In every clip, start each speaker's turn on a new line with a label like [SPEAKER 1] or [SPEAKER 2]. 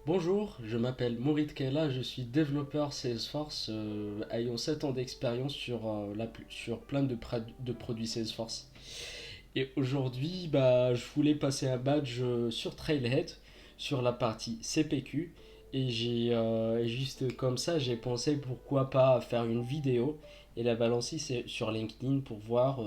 [SPEAKER 1] Bonjour, je m'appelle Maurit Kella, je suis développeur Salesforce ayant 7 ans d'expérience sur plein de produits Salesforce. Et aujourd'hui, je voulais passer un badge sur Trailhead, sur la partie CPQ. Et juste comme ça, j'ai pensé pourquoi pas faire une vidéo et la balancer sur LinkedIn pour voir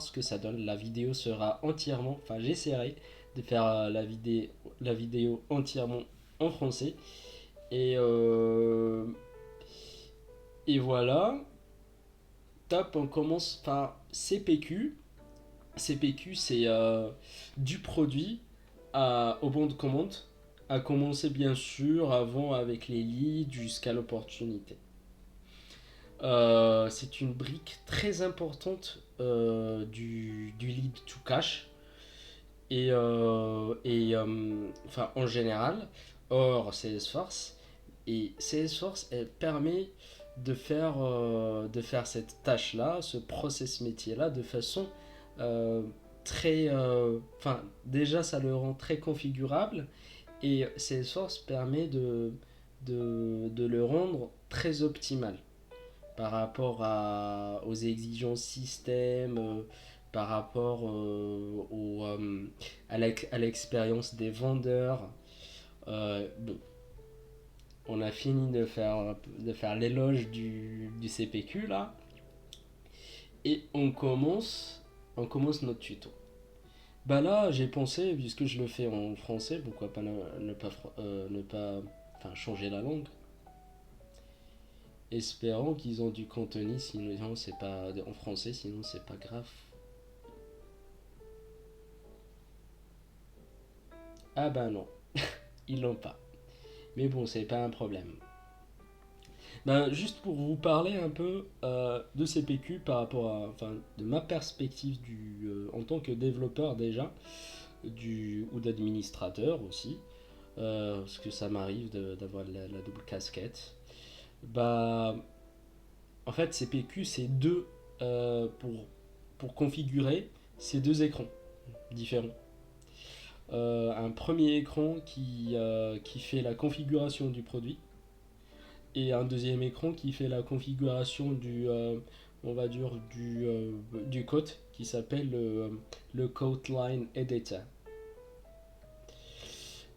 [SPEAKER 1] ce que ça donne. La vidéo sera entièrement, enfin j'essaierai de faire la vidéo entièrement en français. Et, euh, et voilà, top, on commence par CPQ. CPQ, c'est du produit au bon de commande, à commencer bien sûr avant avec les leads jusqu'à l'opportunité. C'est une brique très importante du lead to cash enfin en général, hors Salesforce. Et Salesforce, elle permet de faire cette tâche-là, ce process métier-là, de façon euh, enfin, déjà, ça le rend très configurable et Salesforce permet de le rendre très optimal par rapport aux exigences système, par rapport à l'expérience des vendeurs. Bon, on a fini de faire l'éloge du CPQ là, et on commence notre tuto. Bah là, j'ai pensé, puisque je le fais en français, pourquoi pas ne pas enfin, changer la langue. Espérons qu'ils ont du contenu, sinon c'est pas en français, sinon c'est pas grave. Ah bah non, ils l'ont pas. Mais bon, c'est pas un problème. Ben, juste pour vous parler un peu de CPQ par rapport à, enfin, de ma perspective en tant que développeur déjà, ou d'administrateur aussi, parce que ça m'arrive d'avoir la double casquette. Bah, en fait, CPQ, c'est pour configurer ces deux écrans différents. Un premier écran qui fait la configuration du produit et un deuxième écran qui fait la configuration on va dire du code qui s'appelle le Code Line Editor.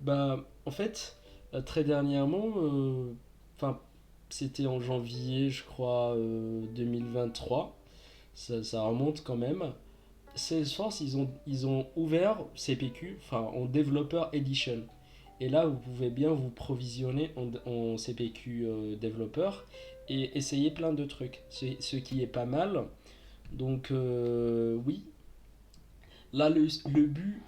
[SPEAKER 1] En fait, très dernièrement, enfin, c'était en janvier, je crois, 2023, ça remonte quand même. Salesforce, ils ont ouvert CPQ, enfin en Developer Edition. Et là, vous pouvez bien vous provisionner en CPQ développeur et essayer plein de trucs. Ce qui est pas mal. Donc, oui. Là, le but,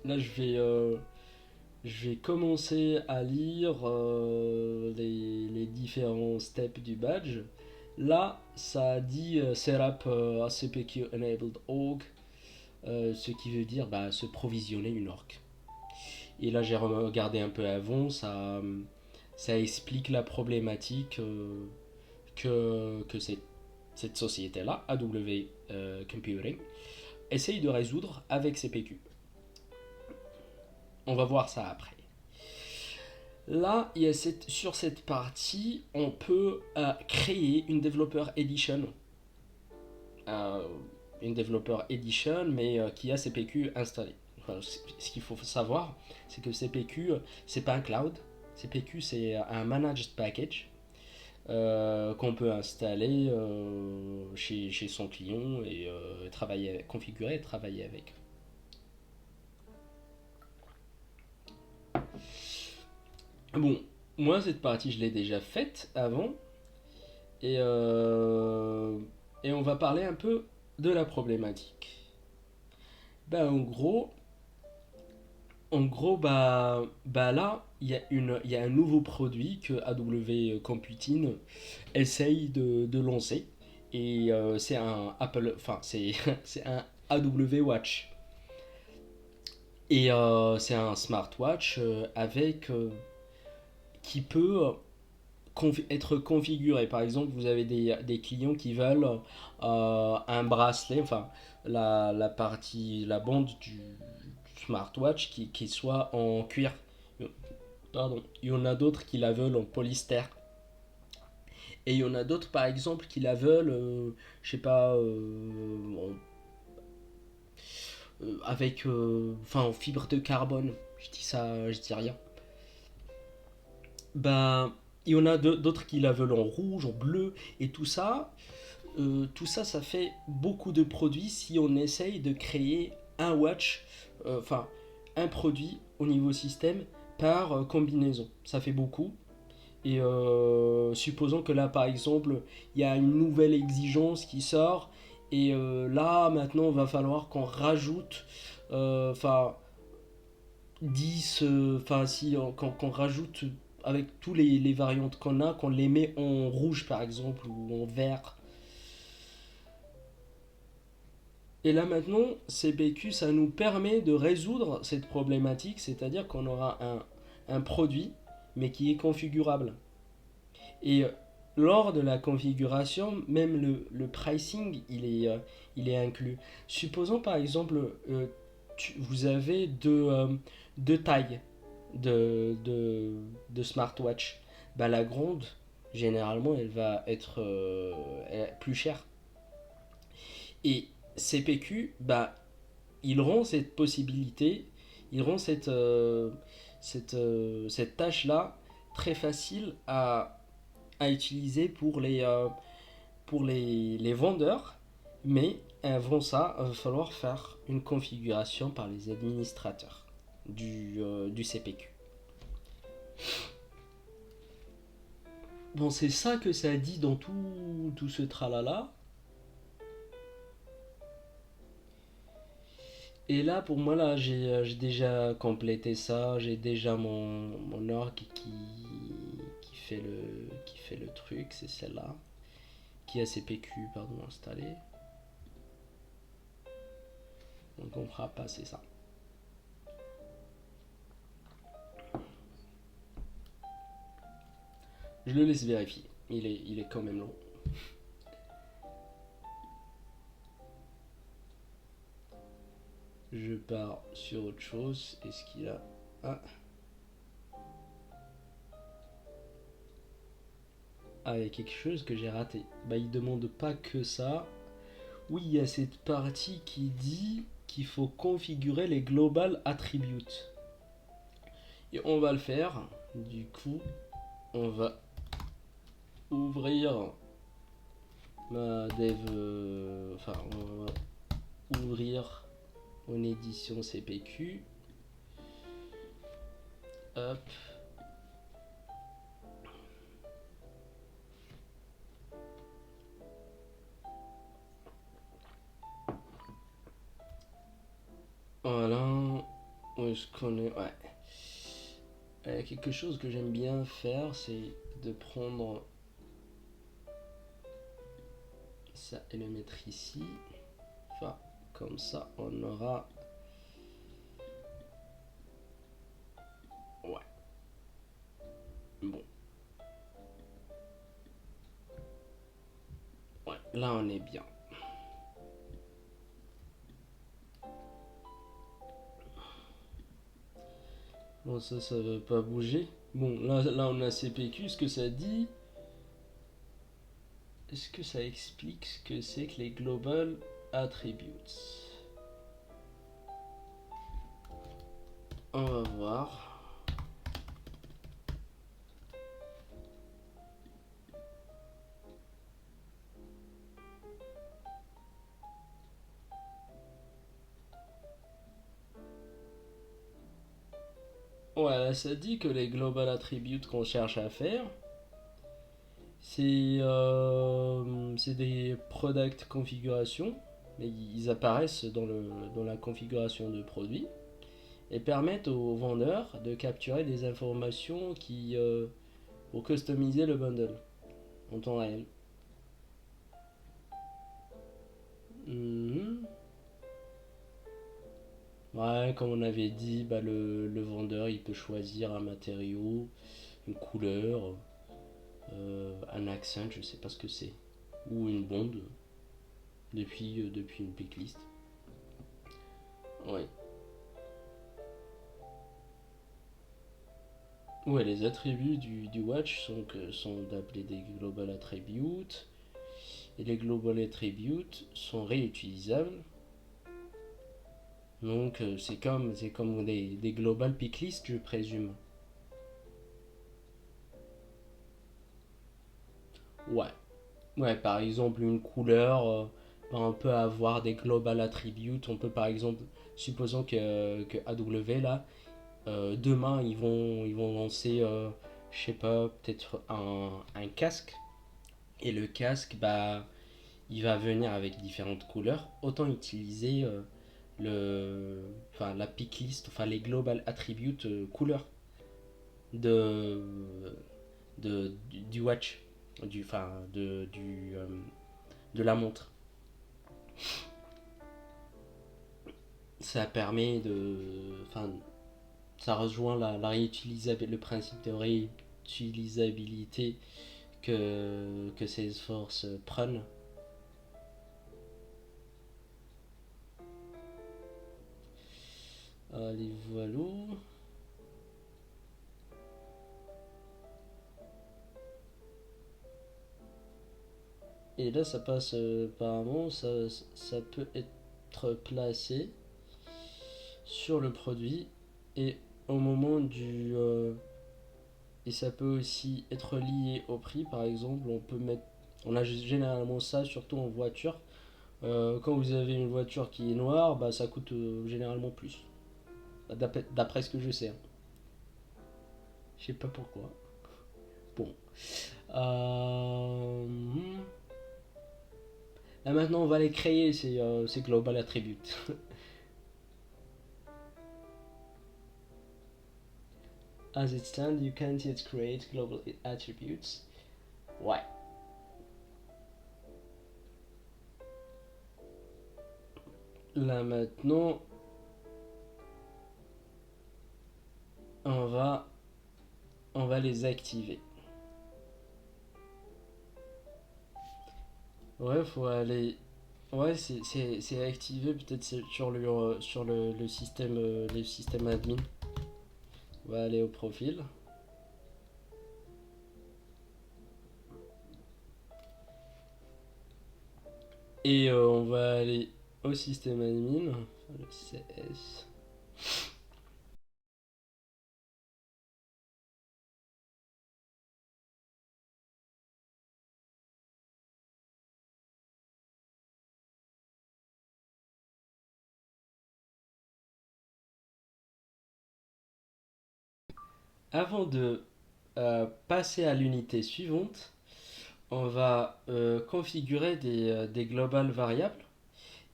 [SPEAKER 1] là, je vais commencer à lire les différents steps du badge. Là, ça a dit Setup CPQ Enabled Org, ce qui veut dire se provisionner une org. Et là, j'ai regardé un peu avant, ça explique la problématique que cette société-là, AW Computing, essaye de résoudre avec CPQ. On va voir ça après. Là, sur cette partie, on peut créer une Developer Edition. Euh, une Developer Edition, mais qui a CPQ installé. Enfin, ce qu'il faut savoir, c'est que CPQ, c'est pas un cloud. CPQ, c'est un managed package qu'on peut installer chez son client et configurer et travailler avec. Bon, moi, cette partie, je l'ai déjà faite avant. Et, euh, et on va parler un peu de la problématique. Ben, en gros là, il y a un nouveau produit que AW Computing essaye de lancer. Et c'est un Apple, enfin, c'est un AW Watch. Et c'est un smartwatch qui peut être configuré. Par exemple, vous avez des clients qui veulent un bracelet, enfin la bande du smartwatch qui soit en cuir. Pardon. Il y en a d'autres qui la veulent en polystère. Et il y en a d'autres, par exemple, qui la veulent, je sais pas, avec, enfin, en fibre de carbone. Je dis ça, je dis rien. Ben, il y en a d'autres qui la veulent en rouge, en bleu, et tout ça, ça fait beaucoup de produits si on essaye de créer un watch, enfin, un produit au niveau système par combinaison. Ça fait beaucoup. Et supposons que là, par exemple, il y a une nouvelle exigence qui sort, et là, maintenant, il va falloir qu'on rajoute, enfin, 10 enfin, si, qu'on rajoute avec tous les variantes qu'on a, qu'on les met en rouge, par exemple, ou en vert. Et là, maintenant, CPQ, ça nous permet de résoudre cette problématique, c'est-à-dire qu'on aura un produit, mais qui est configurable. Et lors de la configuration, même le pricing, il est inclus. Supposons par exemple, vous avez deux tailles de smartwatch. Bah, la grande, généralement, elle va être plus chère. Et CPQ, bah, il rend cette possibilité, il rend cette tâche-là très facile à utiliser pour les vendeurs, mais avant ça, il va falloir faire une configuration par les administrateurs du CPQ. Bon, c'est ça que ça dit dans tout ce tralala. Et là, pour moi, là, j'ai déjà complété ça. J'ai déjà mon org qui fait le truc. C'est celle-là. Qui a CPQ, pardon, installé. Donc on fera passer ça. Je le laisse vérifier. Il est quand même long. Je pars sur autre chose. Est-ce qu'il a... Ah. Ah, il y a quelque chose que j'ai raté. Bah, il demande pas que ça. Oui, il y a cette partie qui dit qu'il faut configurer les global attributes. Et on va le faire. Du coup, on va ouvrir ma dev. Enfin, on va ouvrir mon édition CPQ. Hop. Voilà. Où est-ce qu'on est? Ouais. Quelque chose que j'aime bien faire, c'est de prendre ça et le mettre ici. Enfin, comme ça, on aura... Ouais. Bon. Ouais, là, on est bien. Bon, ça veut pas bouger. Bon, là, on a CPQ. Ce que ça dit... Est-ce que ça explique ce que c'est que les Global Attributes? On va voir. Ouais, ça dit que les Global Attributes qu'on cherche à faire, c'est des product configurations, mais ils apparaissent dans la configuration de produit et permettent aux vendeurs de capturer des informations pour customiser le bundle en temps réel. Mhm. Ouais, comme on avait dit, bah, le vendeur il peut choisir un matériau, une couleur, un accent, je sais pas ce que c'est, ou une bonde depuis une picklist. Ouais. Ouais, les attributs du watch sont appelés des global attributes. Et les global attributes sont réutilisables. Donc c'est comme des global pick list, je présume. Ouais. Ouais, par exemple, une couleur, on peut avoir des global attributes. On peut par exemple, supposons que AW là, demain ils vont lancer, je sais pas, peut-être un casque. Et le casque, bah, il va venir avec différentes couleurs. Autant utiliser enfin, la pick list, enfin les global attributes couleurs de, du watch, enfin, de la montre. Ça permet de. Enfin, ça rejoint le principe de réutilisabilité que Salesforce prône. Allez, voilà. Et là, ça passe apparemment, ça peut être placé sur le produit et au moment et ça peut aussi être lié au prix, par exemple, on a généralement ça, surtout en voiture. Quand vous avez une voiture qui est noire, bah, ça coûte généralement plus. D'après ce que je sais, hein. Je sais pas pourquoi. Bon. Là maintenant, on va les créer, ces global attributes. As it stands, you can't yet create global attributes. Ouais. Là maintenant, on va, on va les activer. Ouais, faut aller. Ouais, c'est activé peut-être sur le système, les systèmes admin. On va aller au profil. Et on va aller au système admin. Enfin, le CS. Avant de passer à l'unité suivante, on va configurer des global variables.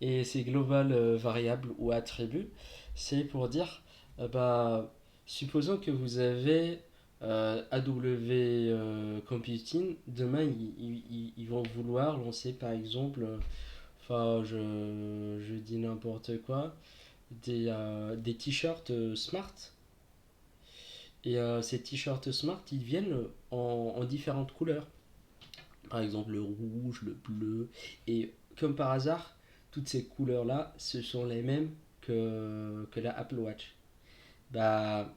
[SPEAKER 1] Et ces global variables ou attributs, c'est pour dire, bah, supposons que vous avez AW Computing, demain ils vont vouloir lancer par exemple, enfin je dis n'importe quoi, des t-shirts smart. Et ces t-shirts smart, ils viennent en différentes couleurs. Par exemple le rouge, le bleu. Et comme par hasard, toutes ces couleurs-là, ce sont les mêmes que la Apple Watch. Bah,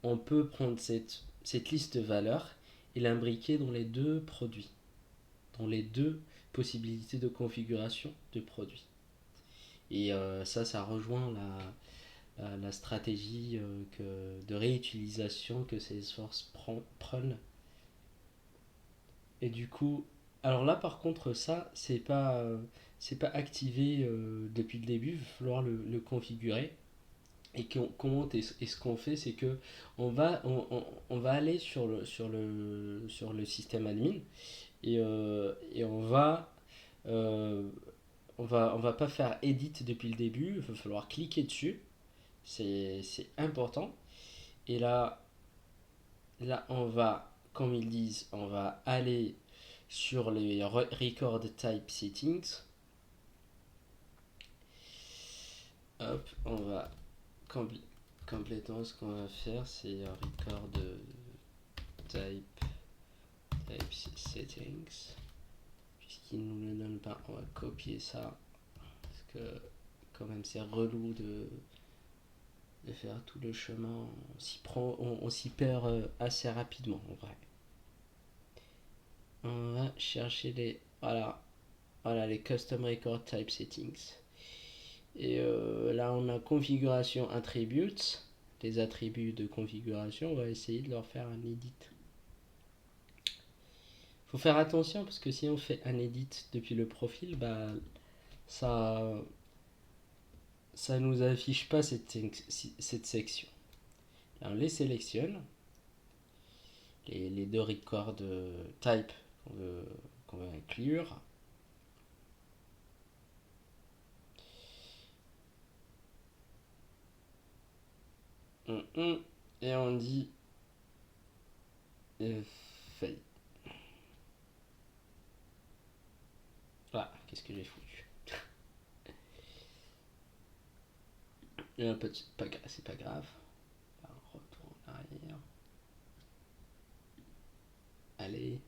[SPEAKER 1] on peut prendre cette liste de valeurs et l'imbriquer dans les deux produits, dans les deux possibilités de configuration de produits. Et ça rejoint la stratégie de réutilisation que Salesforce prône. Et du coup, alors là par contre, ça, c'est pas activé depuis le début, il va falloir le configurer. Et comment et ce qu'on fait, c'est que on va aller sur le système admin et euh, on va pas faire edit depuis le début, il va falloir cliquer dessus, c'est important. Et là, comme ils disent, on va aller sur les record type settings. Hop, on va complètement ce qu'on va faire, c'est record type, settings. Puisqu'il nous le donne pas, on va copier ça. Parce que quand même c'est relou de faire tout le chemin. On s'y perd assez rapidement en vrai. On va chercher voilà les custom record type settings. Et là on a configuration attributes, les attributs de configuration. On va essayer de leur faire un edit. Faut faire attention parce que si on fait un edit depuis le profil, bah ça ça nous affiche pas cette section. Là, on les sélectionne, les deux record type qu'on veut inclure. Et on dit fail. Ah, qu'est-ce que j'ai foutu? Et un peu c'est pas grave. On retourne en arrière. Allez.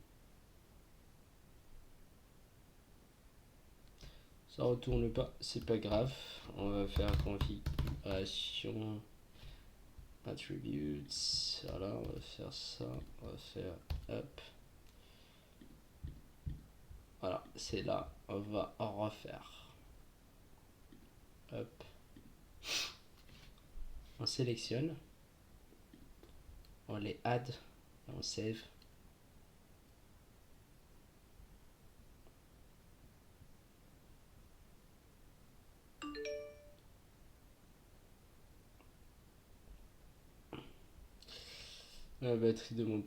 [SPEAKER 1] Ça retourne pas, c'est pas grave. On va faire configuration attributes. Voilà, on va faire ça. On va faire up. Voilà, c'est là. On va en refaire. Hop. On sélectionne. On les add. On save. La batterie de mon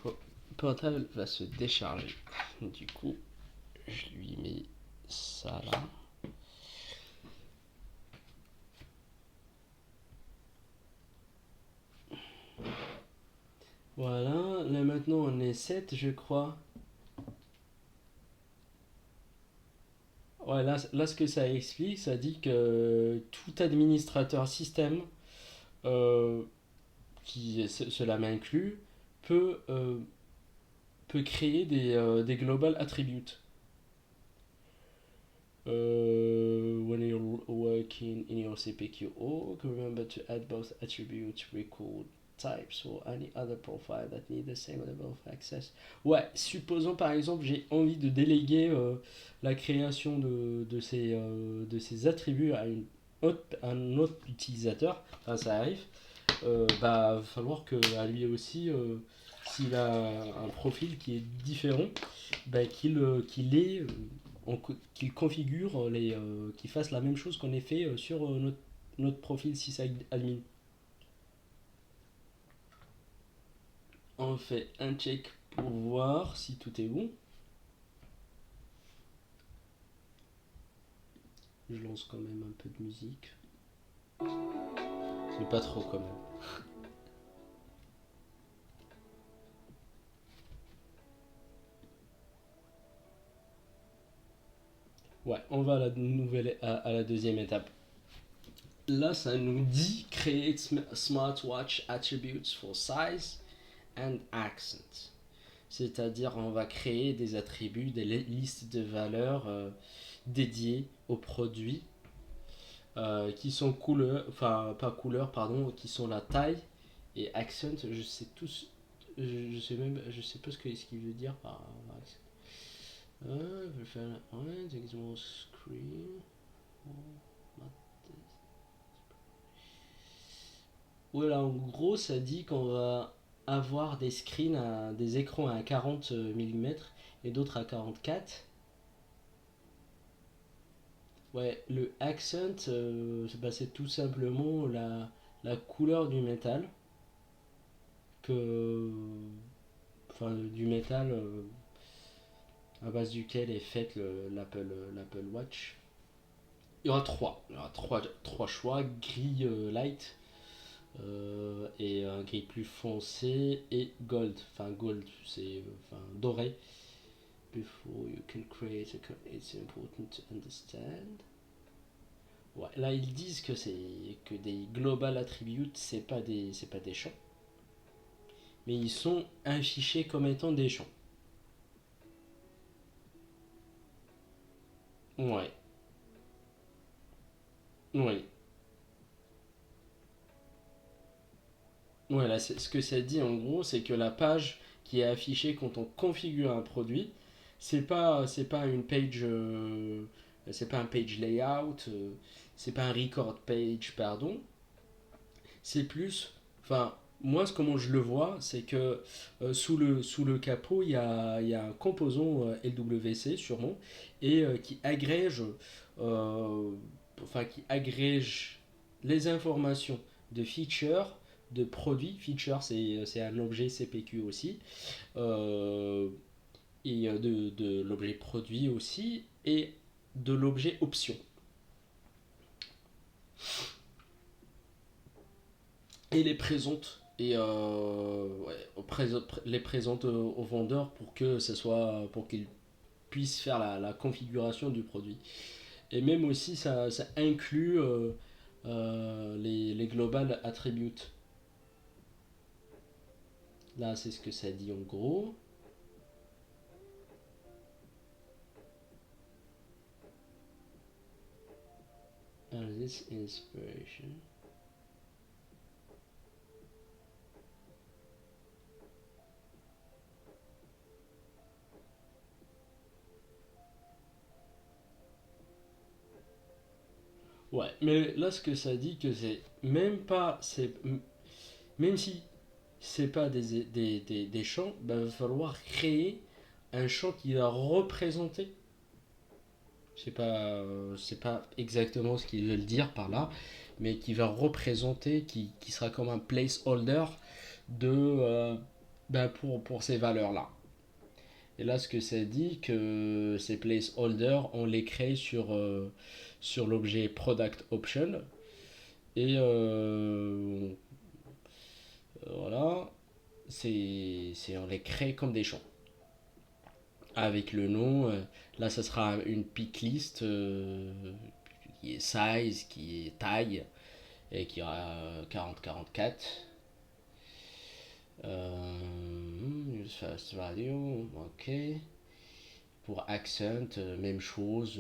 [SPEAKER 1] portable va se décharger. Du coup, je lui mets ça là. Voilà, là maintenant on est 7 je crois. Ouais, là ce que ça explique, ça dit que tout administrateur système, euh, cela m'inclut, peut, euh, peut créer des global attributes. When you're working in your CPQ org, remember to add both attribute record types or any other profile that need the same level of access. Ouais, supposons par exemple j'ai envie de déléguer la création de ces attributs à un autre utilisateur, enfin, ça arrive, bah va falloir que à lui aussi, s'il a un profil qui est différent, bah, qu'il configure qu'il fasse la même chose qu'on ait fait sur notre profil sysadmin. On fait un check pour voir si tout est bon. Je lance quand même un peu de musique. C'est pas trop quand même. Ouais, on va à la deuxième étape. Là, ça nous dit create smartwatch attributes for size and accent. C'est-à-dire, on va créer des attributs, des listes de valeurs dédiées aux produits qui sont couleurs, enfin pas couleurs, pardon, qui sont la taille et accent. Je sais tous, je sais pas ce qu'il veut dire par accent. Je vais faire un screen. Voilà, en gros, ça dit qu'on va avoir des screens, des écrans à 40 mm et d'autres à 44. Ouais, le accent, c'est tout simplement la couleur du métal. Enfin, du métal à base duquel est faite l'Apple Watch. Il y aura trois choix, gris light, et un gris plus foncé et gold. Enfin, gold, c'est doré. Before you can create it's important to understand. Ouais, là ils disent que des global attributes, c'est pas des champs, mais ils sont affichés comme étant des champs. Ouais, oui. Ouais, là, ce que ça dit en gros, c'est que la page qui est affichée quand on configure un produit, c'est pas une page, c'est pas un page layout, c'est pas un record page, pardon. C'est plus, enfin, moi, comment je le vois, c'est que sous le capot, il y a un composant LWC sûrement, et euh, qui agrège les informations de feature, de produit. Feature, c'est un objet CPQ aussi, euh, et de l'objet produit aussi, et de l'objet option. Et les présente les présente aux vendeurs pour que ce soit pour qu'ils puissent faire la configuration du produit. Et même aussi ça inclut les global attributes. Là c'est ce que ça dit en gros. This inspiration. Ouais, mais là ce que ça dit que c'est même pas c'est même si c'est pas des champs, bah, il va falloir créer un champ qui va représenter. C'est pas exactement ce qu'ils veulent dire par là, mais qui va représenter, qui sera comme un placeholder de, ben pour ces valeurs-là. Et là, ce que ça dit, que ces placeholders, on les crée sur l'objet product option. Et voilà, on les crée comme des champs. Avec le nom, là, ça sera une pick list qui est size, qui est taille, et qui aura 40-44. Use first value, ok. Pour accent, même chose.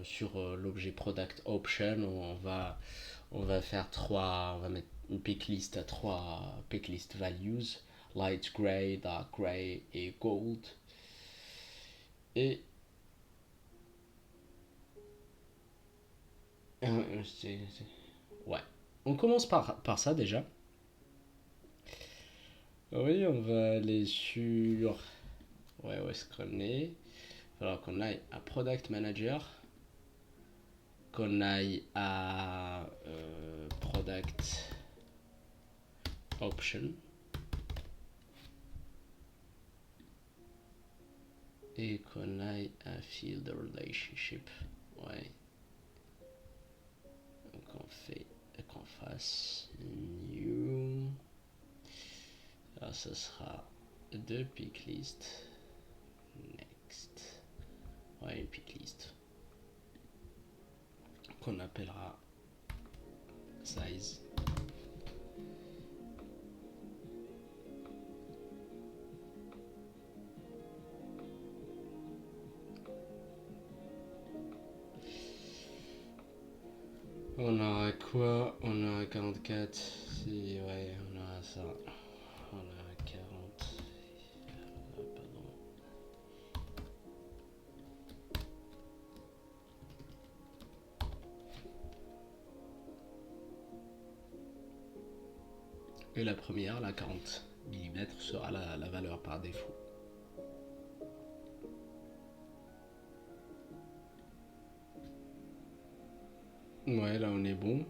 [SPEAKER 1] Sur l'objet product option, on va faire trois. On va mettre une pick list à trois pick list values: light gray, dark gray et gold. Et ouais. On commence par ça déjà. Oui, on va aller sur. Ouais, ouais, scrumner. Il va falloir qu'on aille à Product Manager. Qu'on aille à Product Option. Et qu'on aille à Field Relationship. Ouais. Donc qu'on fasse New. Alors ça sera deux pick list. Next. Ouais, une pick list. Qu'on appellera size. On aura quoi? On aura 44. Si, ouais, on aura ça. On aura 40. Pardon. Et la première, la 40 mm, sera la valeur par défaut. Ouais, là on est bon.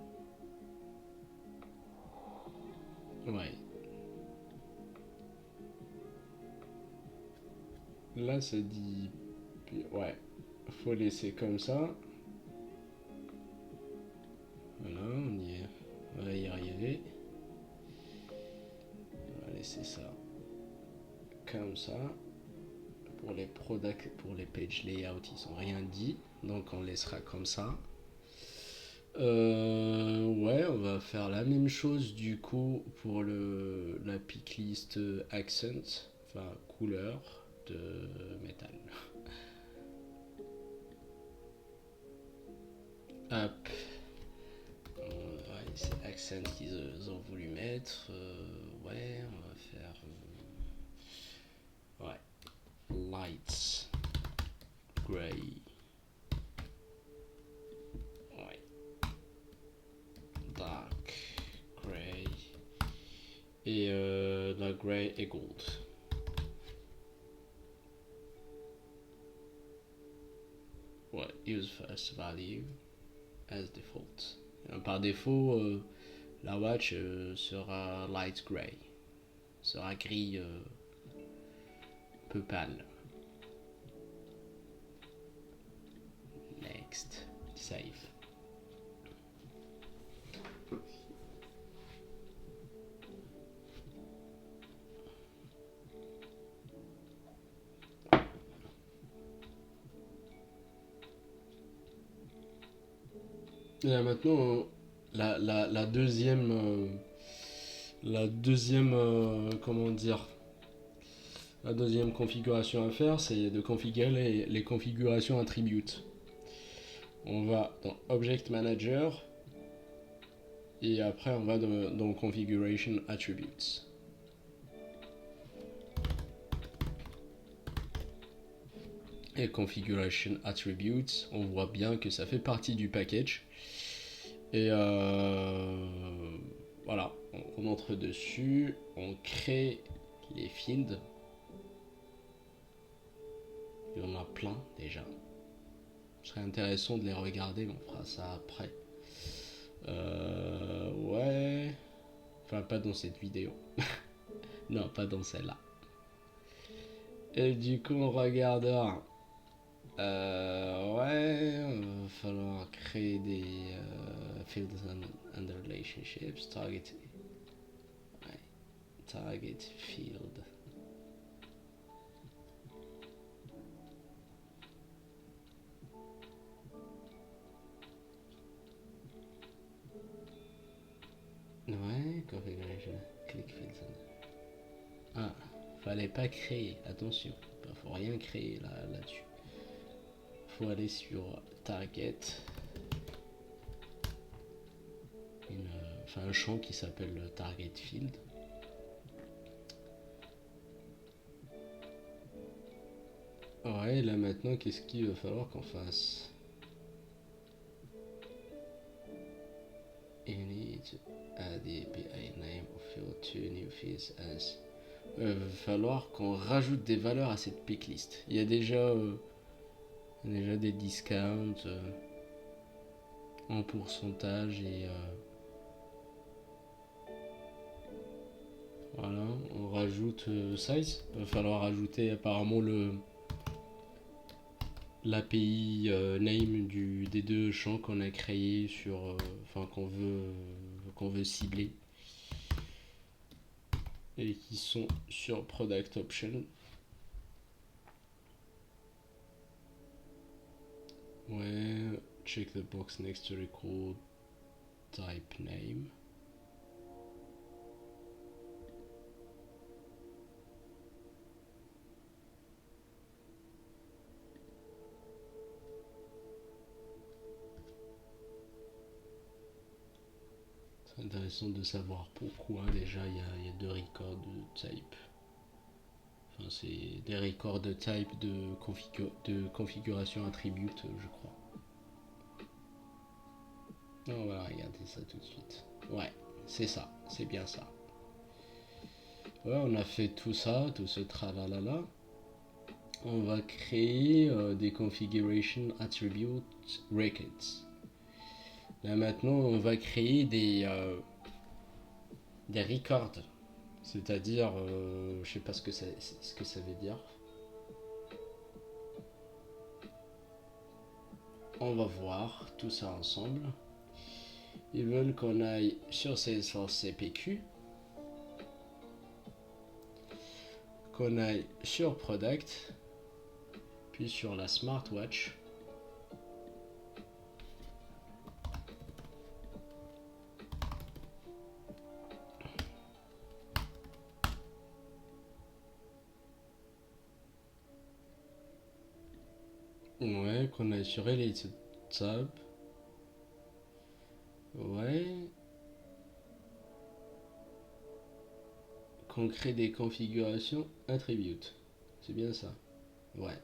[SPEAKER 1] Ouais. Là ça dit. Ouais. Faut laisser comme ça. Voilà, on va y arriver. On va laisser ça comme ça. Pour les page layout, ils ont rien dit. Donc on laissera comme ça. Ouais, on va faire la même chose du coup pour la pick list accent, enfin couleur de métal. Hop, ouais, c'est accent qu'ils ont voulu mettre. Ouais, on va faire. Ouais. Light gray. Ouais. Dark gray. Et la gray et gold. Ouais, use first value as default. Par défaut, la watch sera light gray. Sera gris peu pâle. Next. Save. Et là, maintenant, la deuxième, comment dire, la deuxième configuration à faire, c'est de configurer les configurations attributes. On va dans Object Manager et après on va dans Configuration Attributes. Et Configuration Attributes, on voit bien que ça fait partie du package. Et voilà, on entre dessus, on crée les fields. Il y en a plein déjà. Ce serait intéressant de les regarder, mais on fera ça après. Ouais. Enfin, pas dans cette vidéo. Non, pas dans celle-là. Et du coup, on regardera. Ouais, il va falloir créer des fields and relationships. Target. Ouais. Target field. Ouais, configuration. Click fields. Ah, fallait pas créer, attention. Faut rien créer là-dessus. Faut aller sur target. Un champ qui s'appelle target field. Ouais, là maintenant, qu'est-ce qu'il va falloir qu'on fasse? You need to add the API name of your two new fields as. Il va falloir qu'on rajoute des valeurs à cette picklist. Il y a déjà des discounts en pourcentage et voilà, on rajoute size. Il va falloir ajouter apparemment l'API name des deux champs qu'on a créés sur, qu'on veut cibler et qui sont sur product option. Ouais, check the box next to record type name. C'est intéressant de savoir pourquoi déjà il y a deux records de type. Enfin, c'est des records de type de configuration attribute, je crois. On va regarder ça tout de suite. Ouais, c'est ça, c'est bien ça. Ouais, on a fait tout ça, tout ce tralalala. On va créer des configuration attribute records. Là maintenant, on va créer des records, c'est-à-dire, je sais pas ce que ça veut dire. On va voir tout ça ensemble. Ils veulent qu'on aille sur Salesforce CPQ, qu'on aille sur Product, puis sur la Smartwatch. Ouais, qu'on aille sur Related Tab. Ouais. qu'on crée des configurations attributes. C'est bien ça. Ouais.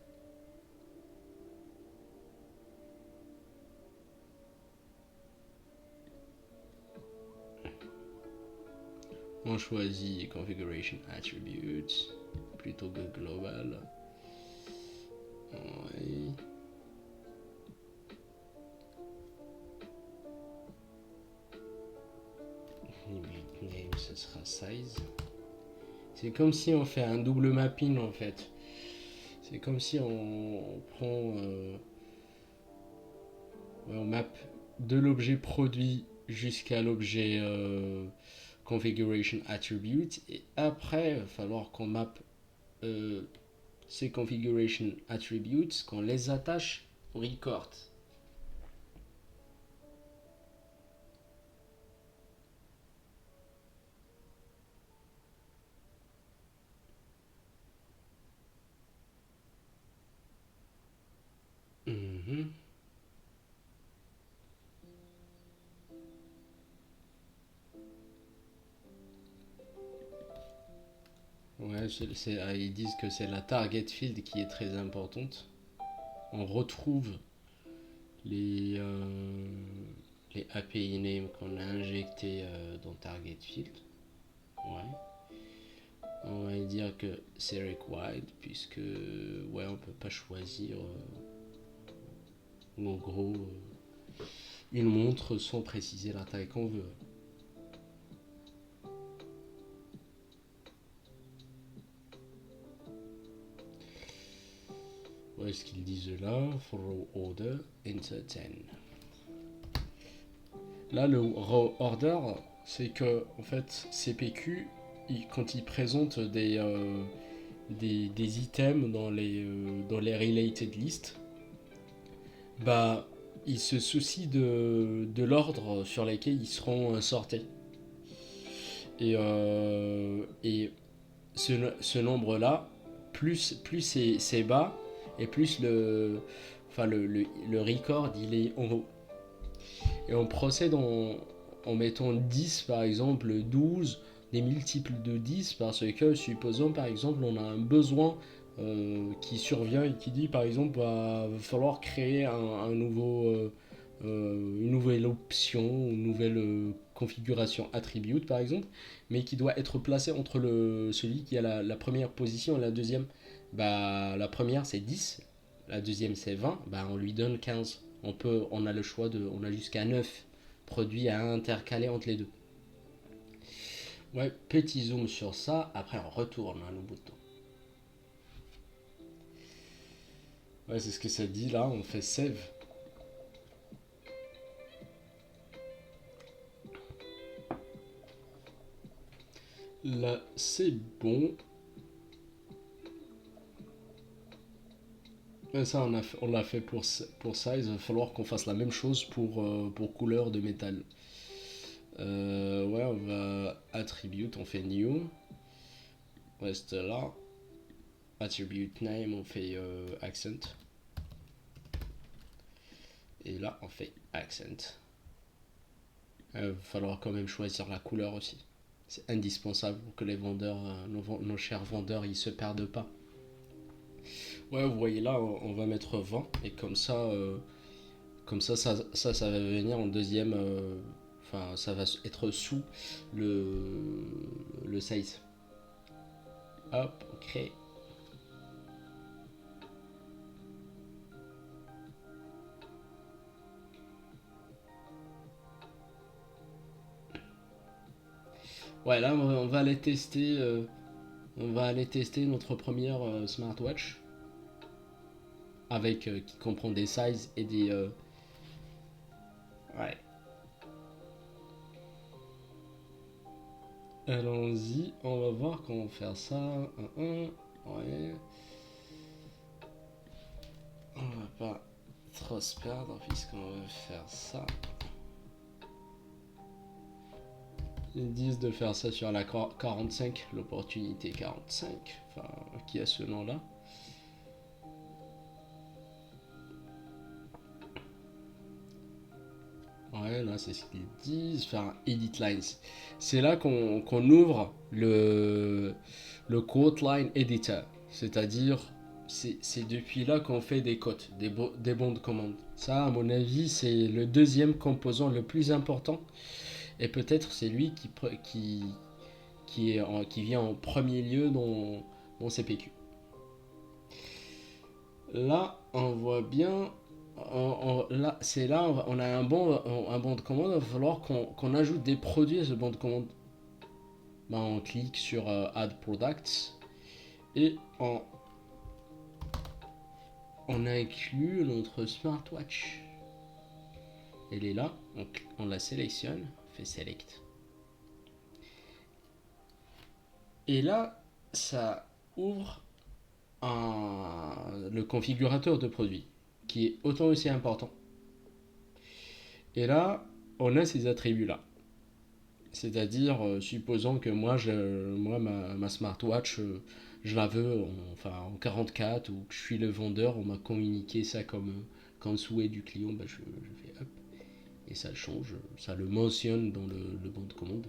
[SPEAKER 1] On choisit configuration attributes plutôt que global. Ouais. Name, ce sera size. C'est comme si on fait un double mapping en fait. C'est comme si on prend, on map de l'objet produit jusqu'à l'objet configuration attribute, et après il va falloir qu'on map ces configuration attributes, qu'on les attache au record. Mhm. Ouais, ils disent que c'est la target field qui est très importante. On retrouve les, euh, les API names qu'on a injectés dans target field. Ouais. On va dire que c'est required puisque ouais, on peut pas choisir en gros une montre sans préciser la taille qu'on veut. Ouais, ce qu'ils disent là, for raw order, enter 10. Là, le raw order, c'est que en fait, CPQ, quand il présente des items dans les related lists, bah, il se soucie de l'ordre sur lequel ils seront sortis. Et ce nombre-là, plus c'est bas, et plus le record il est en haut. Et on procède en mettant 10 par exemple, 12, des multiples de 10, parce que supposons par exemple on a un besoin qui survient et qui dit par exemple va falloir créer un nouveau, une nouvelle option, une nouvelle configuration attribute par exemple, mais qui doit être placé entre celui qui a la première position et la deuxième. Bah, la première c'est 10, la deuxième c'est 20, bah, on lui donne 15. On a le choix on a jusqu'à 9 produits à intercaler entre les deux. Ouais, petit zoom sur ça, après on retourne à nos boutons. Ouais, c'est ce que ça dit là, on fait save. Là, c'est bon. Et ça, on l'a fait pour size. Il va falloir qu'on fasse la même chose pour couleur de métal. Ouais, on va attribute, on fait new. Reste là. Attribute name, on fait accent. Et là, on fait accent. Il va falloir quand même choisir la couleur aussi. C'est indispensable pour que les vendeurs, nos chers vendeurs, ils se perdent pas. Ouais, vous voyez là, on va mettre 20 et comme ça va venir en deuxième. Enfin, ça va être sous le size. Hop, ok. Ouais, là, on va aller tester. On va aller tester notre première smartwatch avec qui comprend des sizes et des. Ouais. Allons-y, on va voir comment faire ça. Ouais. On va pas trop se perdre puisqu'on va faire ça. Ils disent de faire ça sur la 45, l'opportunité 45, enfin, qui a ce nom-là. Ouais, là, c'est ce qu'ils disent, faire un edit lines. C'est là qu'on ouvre le quote line editor. C'est-à-dire, c'est depuis là qu'on fait des quotes, des bons de commande. Ça, à mon avis, c'est le deuxième composant le plus important. Et peut-être c'est lui qui vient en premier lieu dans CPQ. Là, on voit bien. Là, c'est là, on a un bon de commande. Il va falloir qu'on ajoute des produits à ce bon de commande. Ben, on clique sur Add Products et on inclut notre smartwatch. Elle est là, on la sélectionne, on fait Select. Et là, ça ouvre le configurateur de produit, qui est autant aussi important. Et là, on a ces attributs-là. C'est-à-dire, supposons que moi, ma smartwatch, je la veux en 44 ou que je suis le vendeur, on m'a communiqué ça comme souhait du client, bah, je fais hop, et ça change, ça le mentionne dans le bon de commande.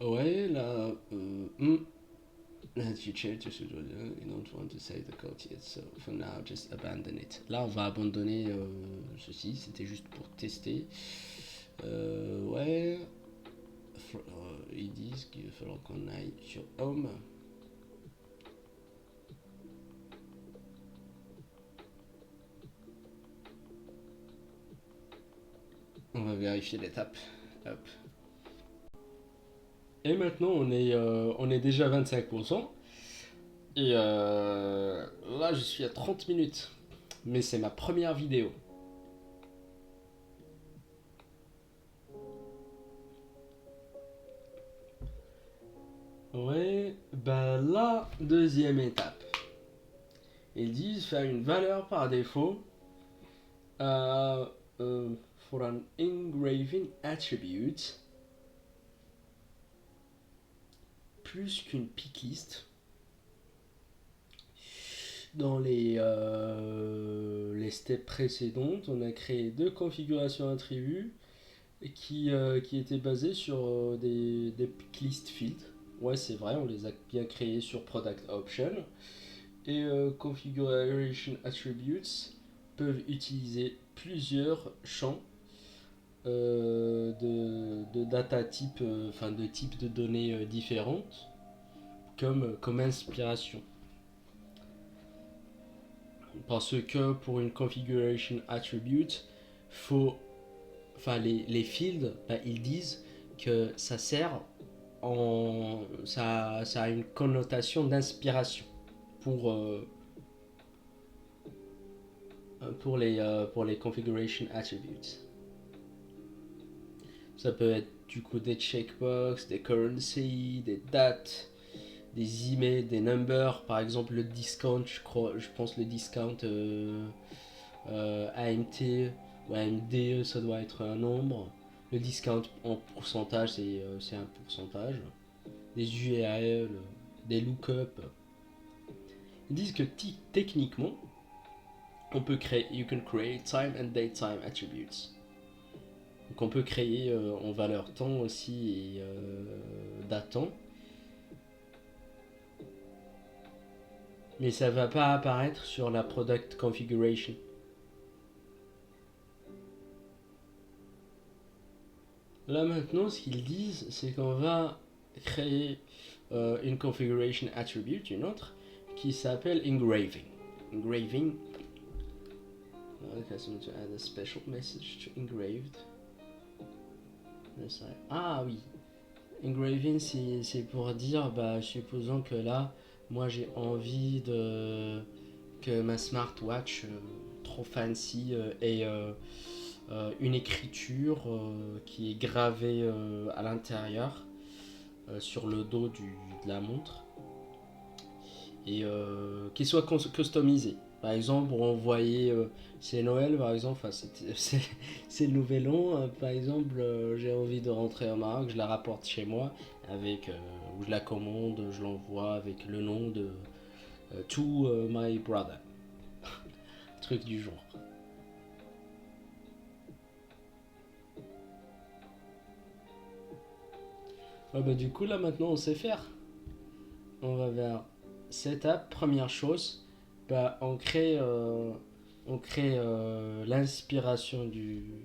[SPEAKER 1] Ouais, là, you change to you don't want to save the code yet, so for now just abandon it. Là, on va abandonner ceci, c'était juste pour tester. Ouais, ils disent qu'il va falloir qu'on aille sur Home. On va vérifier l'étape. Hop. Et maintenant, on est déjà à 25%. Et là, je suis à 30 minutes. Mais c'est ma première vidéo. Ouais, ben la deuxième étape. Ils disent faire une valeur par défaut for an engraving attribute plus qu'une pick list. Dans les steps précédentes, on a créé deux configurations attributs qui étaient basées sur des pick list fields. Ouais, c'est vrai, on les a bien créés sur Product Option. Et Configuration Attributes peuvent utiliser plusieurs champs de data type, de types de données différentes comme inspiration. Parce que pour une configuration attribute, les fields, ils disent que ça sert ça a une connotation d'inspiration pour, pour les configuration attributes. Ça peut être du coup des checkbox, des currency, des dates, des emails, des numbers, par exemple le discount, je pense le discount AMT ou AMD, ça doit être un nombre. Le discount en pourcentage, c'est un pourcentage. Des URL, des lookups. Ils disent que techniquement, you can create time and date time attributes. Donc on peut créer en valeur temps aussi et datant. Mais ça va pas apparaître sur la product configuration. Là maintenant, ce qu'ils disent, c'est qu'on va créer une configuration attribute, une autre, qui s'appelle engraving. Engraving. Customer to add a special message to engraved. Ah oui. Engraving, c'est pour dire, supposons que là, moi j'ai envie que ma smartwatch trop fancy ait une écriture qui est gravée à l'intérieur sur le dos de la montre et qui soit customisée. Par exemple, pour envoyer, c'est Noël par exemple, c'est le nouvel an, par exemple, j'ai envie de rentrer au Maroc, je la rapporte chez moi, ou je la commande, je l'envoie avec le nom de To My Brother. Truc du genre. Ah bah du coup là maintenant on sait faire. On va vers Setup. Première chose, bah on crée l'inspiration du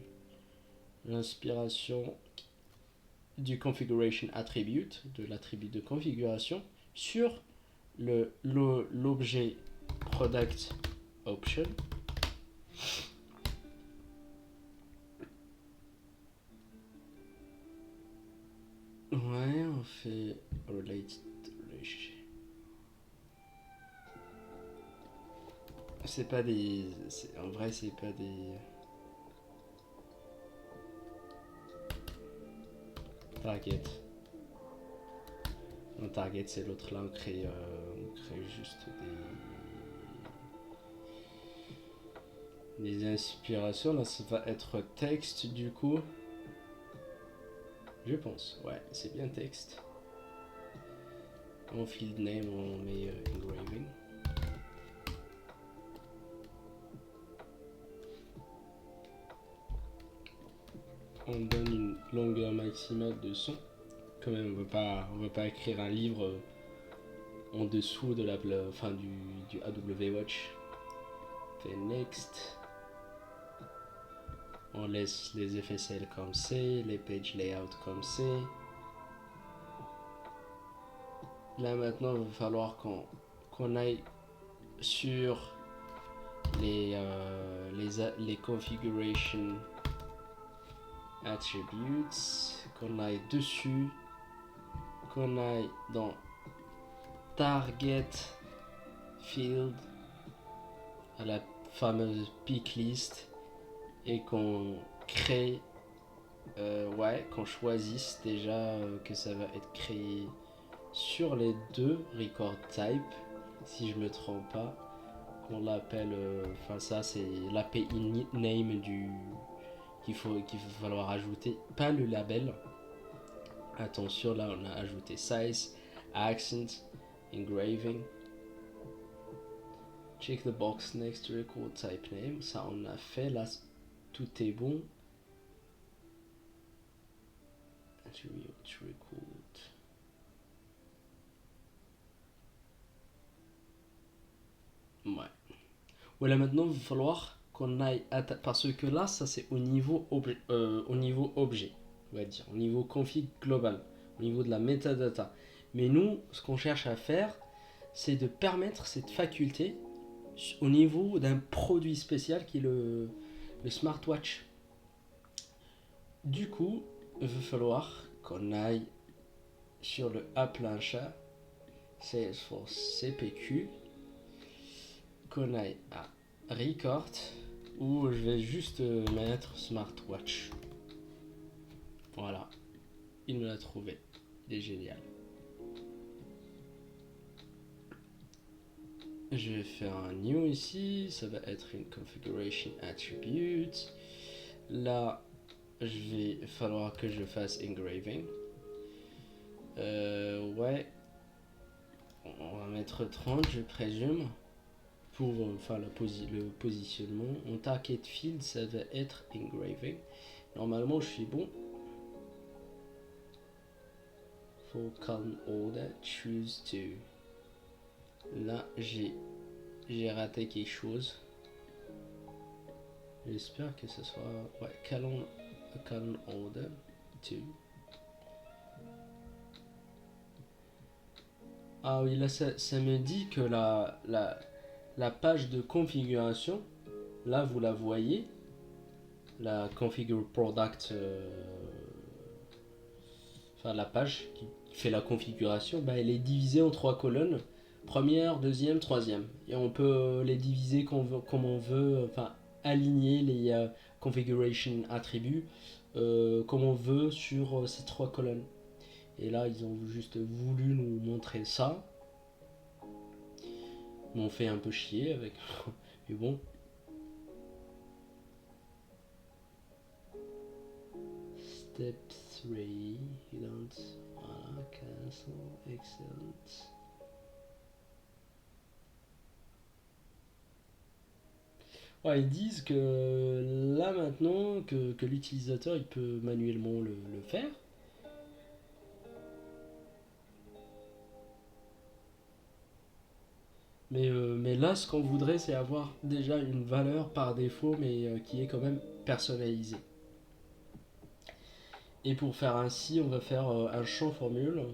[SPEAKER 1] configuration attribute, de l'attribut de configuration, sur l'objet product option. Ouais, on fait related. C'est pas des. En vrai, c'est pas des. Target. Non, target, c'est l'autre là, on crée juste des inspirations. Là, ça va être texte du coup. Je pense, ouais, c'est bien texte. En field name, on met engraving. On donne une longueur maximale de son. Quand même, on veut pas écrire un livre en dessous de du AW Watch. Fait next. On laisse les FSL comme c'est, les page layout comme c'est. Là maintenant, il va falloir qu'on aille sur les configuration attributes, qu'on aille dessus, qu'on aille dans target field à la fameuse pick list et qu'on crée qu'on choisisse déjà que ça va être créé sur les deux record type, si je me trompe pas, qu'on l'appelle ça c'est l'API name qu'il va falloir ajouter, pas le label. Attention, là on a ajouté size, accent, engraving. Check the box next to record type name. Ça on a fait, là tout est bon. Record. Ouais. Voilà, maintenant il va falloir qu'on aille parce que là ça c'est au niveau objet, on va dire, au niveau config global, au niveau de la metadata. Mais nous, ce qu'on cherche à faire, c'est de permettre cette faculté au niveau d'un produit spécial qui est le smartwatch. Du coup, il va falloir qu'on aille sur le app launcher Salesforce CPQ, qu'on aille à record, où je vais juste mettre smartwatch. Voilà, il me l'a trouvé, il est génial. Je vais faire un new ici, ça va être une configuration attribute. Là, il va falloir que je fasse engraving. Ouais, on va mettre 30, je présume, pour le positionnement. En target field, ça va être engraving. Normalement, je suis bon. For column order, choose to. Là, j'ai raté quelque chose. J'espère que ce soit. Ouais, column order 2. Ah oui, là, ça me dit que la page de configuration, là, vous la voyez. La configure product. La page qui fait la configuration, bah, elle est divisée en 3 colonnes. Première, deuxième, troisième. Et on peut les diviser comme on veut, aligner les configuration attributs comme on veut sur ces 3 colonnes. Et là, ils ont juste voulu nous montrer ça. Ils m'ont fait un peu chier avec. Mais bon. Step 3, voilà, cancel, excellent. Ouais, ils disent que là maintenant que l'utilisateur il peut manuellement le faire. Mais là, ce qu'on voudrait, c'est avoir déjà une valeur par défaut, mais qui est quand même personnalisée. Et pour faire ainsi, on va faire un champ formule.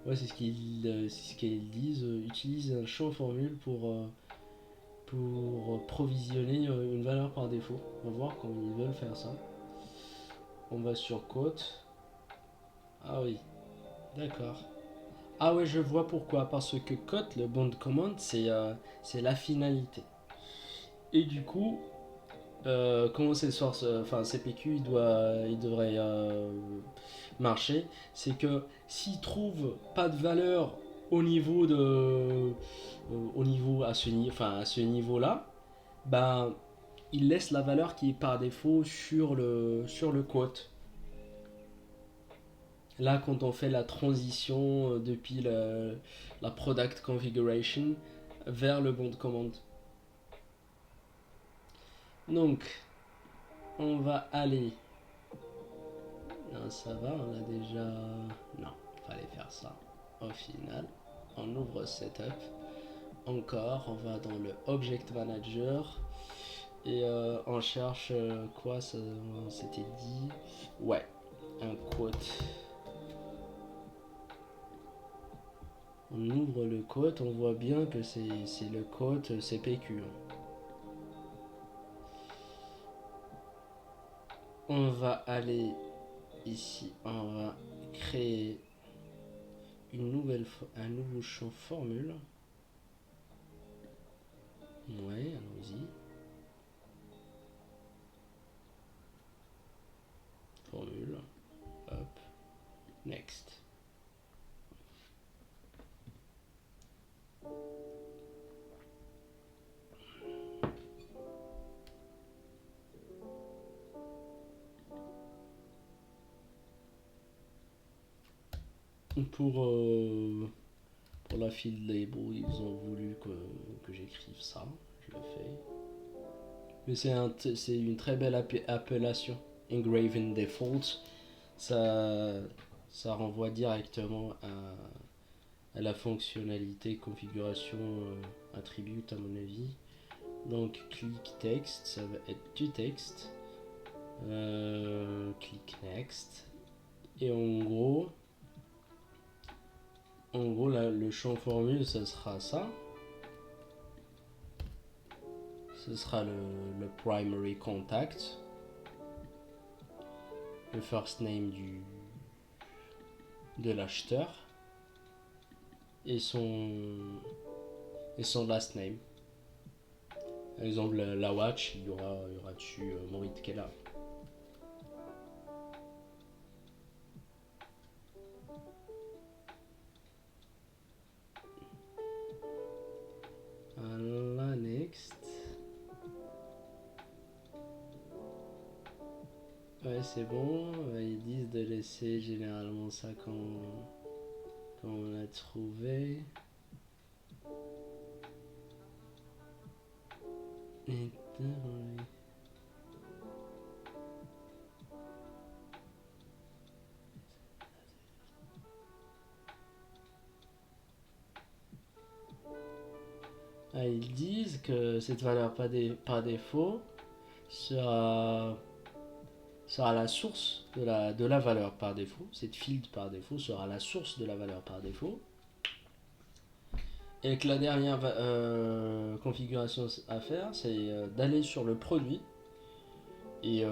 [SPEAKER 1] Ouais, c'est ce qu'ils disent. Utilise un champ formule pour provisionner une valeur par défaut. On va voir comment ils veulent faire ça. On va sur quote. Ah oui, d'accord. Ah ouais, je vois pourquoi. Parce que quote, le bon de commande, c'est la finalité. Et du coup, comment ces sources, enfin CPQ, il devrait marcher, c'est que s'il trouve pas de valeur au niveau au niveau à ce niveau-là, ben il laisse la valeur qui est par défaut sur le quote. Là, quand on fait la transition depuis la product configuration vers le bon de commande. Donc, on va aller. Non, ça va, on a déjà. Non, fallait faire ça. Au final, on ouvre Setup. Encore, on va dans le Object Manager. Et on cherche quoi ça, on s'était dit. Ouais, un quote. On ouvre le quote, on voit bien que c'est le quote CPQ. On va aller ici, on va créer un nouveau champ formule. Ouais, allons-y. Formule. Hop. Next. Pour la field label, ils ont voulu que j'écrive ça. Je le fais. Mais c'est une très belle appellation. Engraven Default. Ça, ça renvoie directement à la fonctionnalité configuration attribute à mon avis. Donc click text, ça va être du texte. Click next. Et en gros là, le champ formule, ça sera ça. Ce sera le primary contact. Le first name de l'acheteur. Et son last name. Par exemple, la watch, il y aura dessus Morit Kella. Voilà, next. Ouais, c'est bon. Ils disent de laisser généralement ça quand on a trouvé. Et ils disent que cette valeur par défaut sera la source de la valeur par défaut. Cette field par défaut sera la source de la valeur par défaut. Et que la dernière configuration à faire, c'est d'aller sur le produit et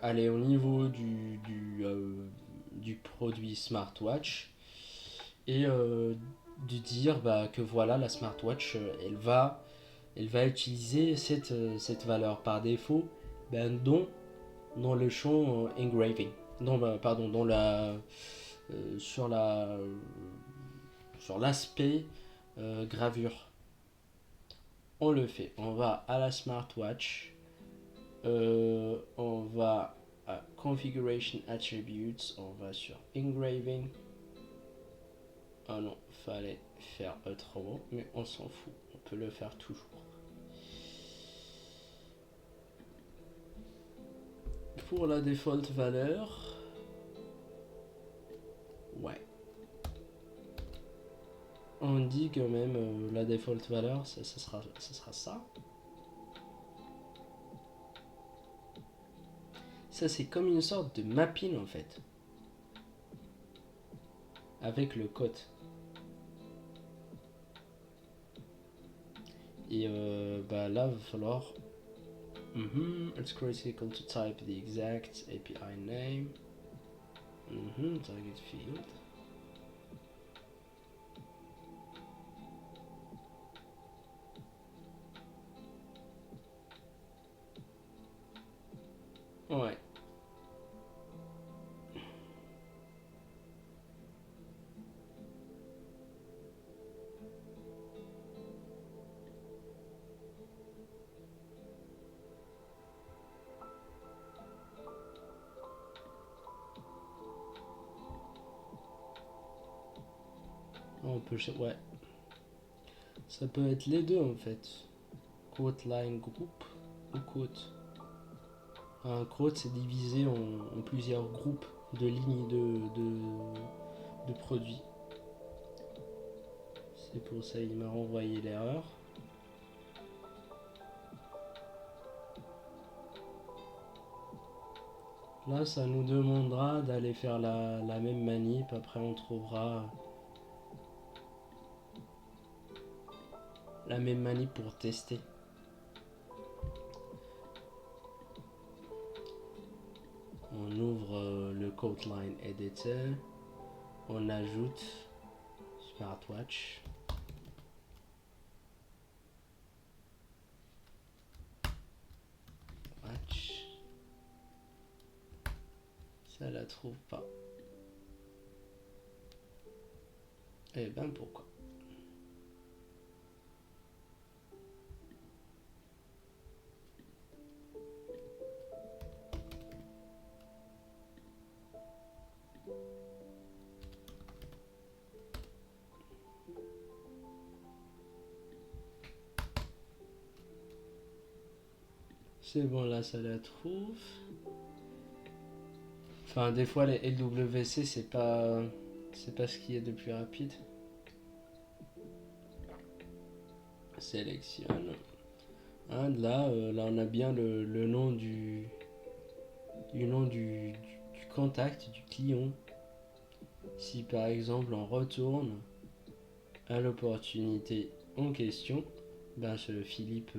[SPEAKER 1] aller au niveau du produit smartwatch et de dire que voilà, la smartwatch, elle va utiliser cette valeur par défaut dans le champ engraving. Pardon, sur l'aspect gravure. On le fait. On va à la smartwatch. On va à Configuration Attributes. On va sur Engraving. Ah non, fallait faire autrement, mais on s'en fout. On peut le faire toujours. Pour la default valeur, ouais. On dit quand même la default valeur, ça sera ça. Ça, c'est comme une sorte de mapping en fait, avec le code. Et bah là, il va falloir. It's critical to type the exact API name. Target field. Ouais. On peut. Ouais. Ça peut être les deux en fait. Quote line group ou quote. Un quote, c'est divisé en plusieurs groupes de lignes de produits. C'est pour ça qu'il m'a renvoyé l'erreur. Là, ça nous demandera d'aller faire la même manip. Après, on trouvera la même manip pour tester. On ouvre le Code Line Editor. On ajoute Smartwatch. Watch. Ça la trouve pas. Eh ben pourquoi? C'est bon, là ça la trouve. Enfin, des fois les LWC c'est pas ce qui est de plus rapide. Sélectionne. Hein, là on a bien le nom du contact du client. Si par exemple on retourne à l'opportunité en question, ben c'est le Philippe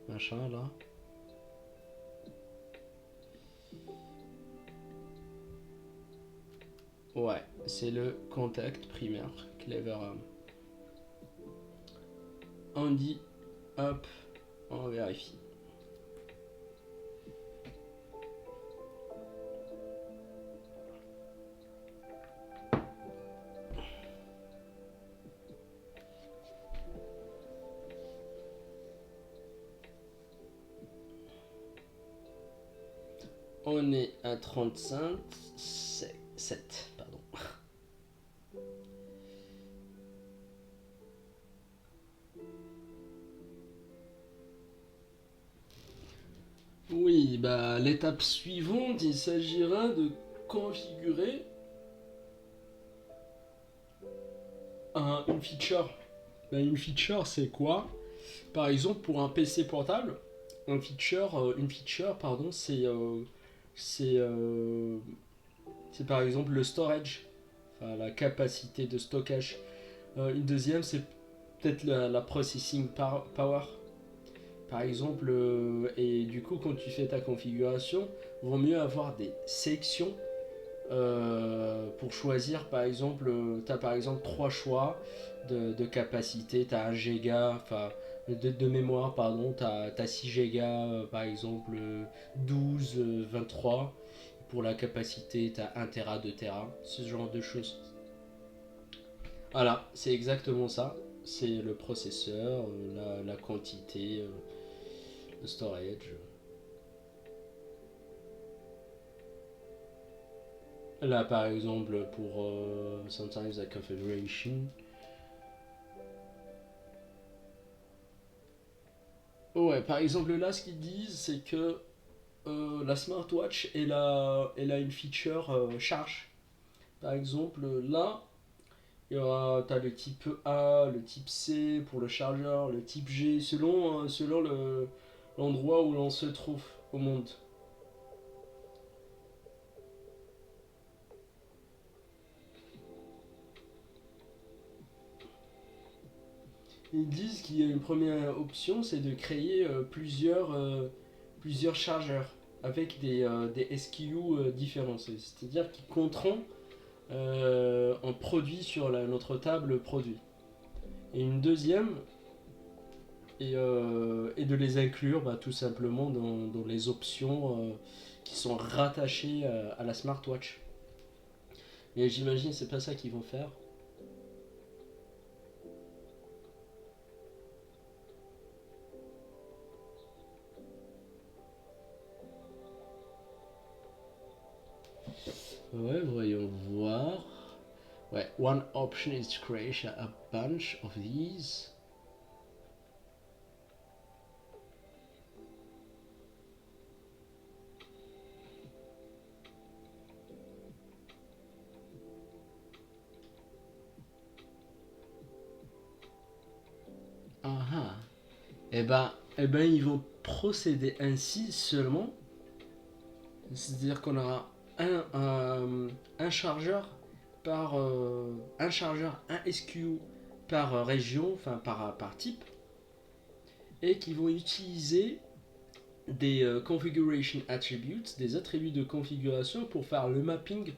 [SPEAKER 1] machin là. Ouais, c'est le contact primaire, Cleverham. On dit, hop, on vérifie. On est à 35, 7, pardon. Oui, bah l'étape suivante, il s'agira de configurer une feature. Bah, une feature, c'est quoi? Par exemple, pour un PC portable, une feature, pardon, c'est par exemple le storage, enfin la capacité de stockage. Une deuxième, c'est peut-être la processing power. Par exemple, et du coup, quand tu fais ta configuration, vaut mieux avoir des sections pour choisir. Par exemple, tu as par exemple trois choix de capacité. Tu as 1 giga, enfin de mémoire, pardon. Tu as 6 gigas, par exemple 12, 23. Pour la capacité, tu as 1 Tera, 2 Tera, ce genre de choses. Voilà, c'est exactement ça. C'est le processeur, la quantité, le storage. Là, par exemple, pour sometimes the configuration. Ouais, par exemple, là, ce qu'ils disent, c'est que la smartwatch, elle a une feature charge. Par exemple, là, T'as le type A, le type C pour le chargeur, le type G, selon l'endroit où l'on se trouve au monde. Ils disent qu'il y a une première option, c'est de créer plusieurs chargeurs avec des SKU différents. C'est-à-dire qu'ils compteront en produit sur notre table produit. Et une deuxième et de les inclure tout simplement dans les options qui sont rattachées à la smartwatch. Mais j'imagine que c'est pas ça qu'ils vont faire. Ouais, voyons voir. Ouais, one option is to create a bunch of these. Ah ah. Eh ben, ils vont procéder ainsi seulement. C'est-à-dire qu'on aura un chargeur un SKU par région, enfin par type, et qui vont utiliser des configuration attributes, des attributs de configuration pour faire le mapping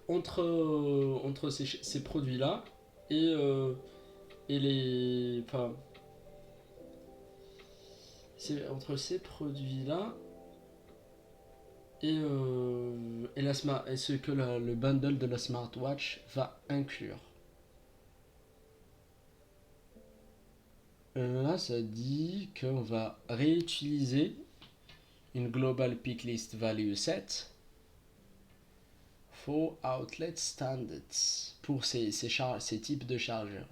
[SPEAKER 1] entre ces produits-là et, euh, et les. Enfin, c'est entre ces produits-là et ce que le bundle de la smartwatch va inclure. Là, ça dit qu'on va réutiliser une global pick list value set for outlet standards pour ces types de chargeurs.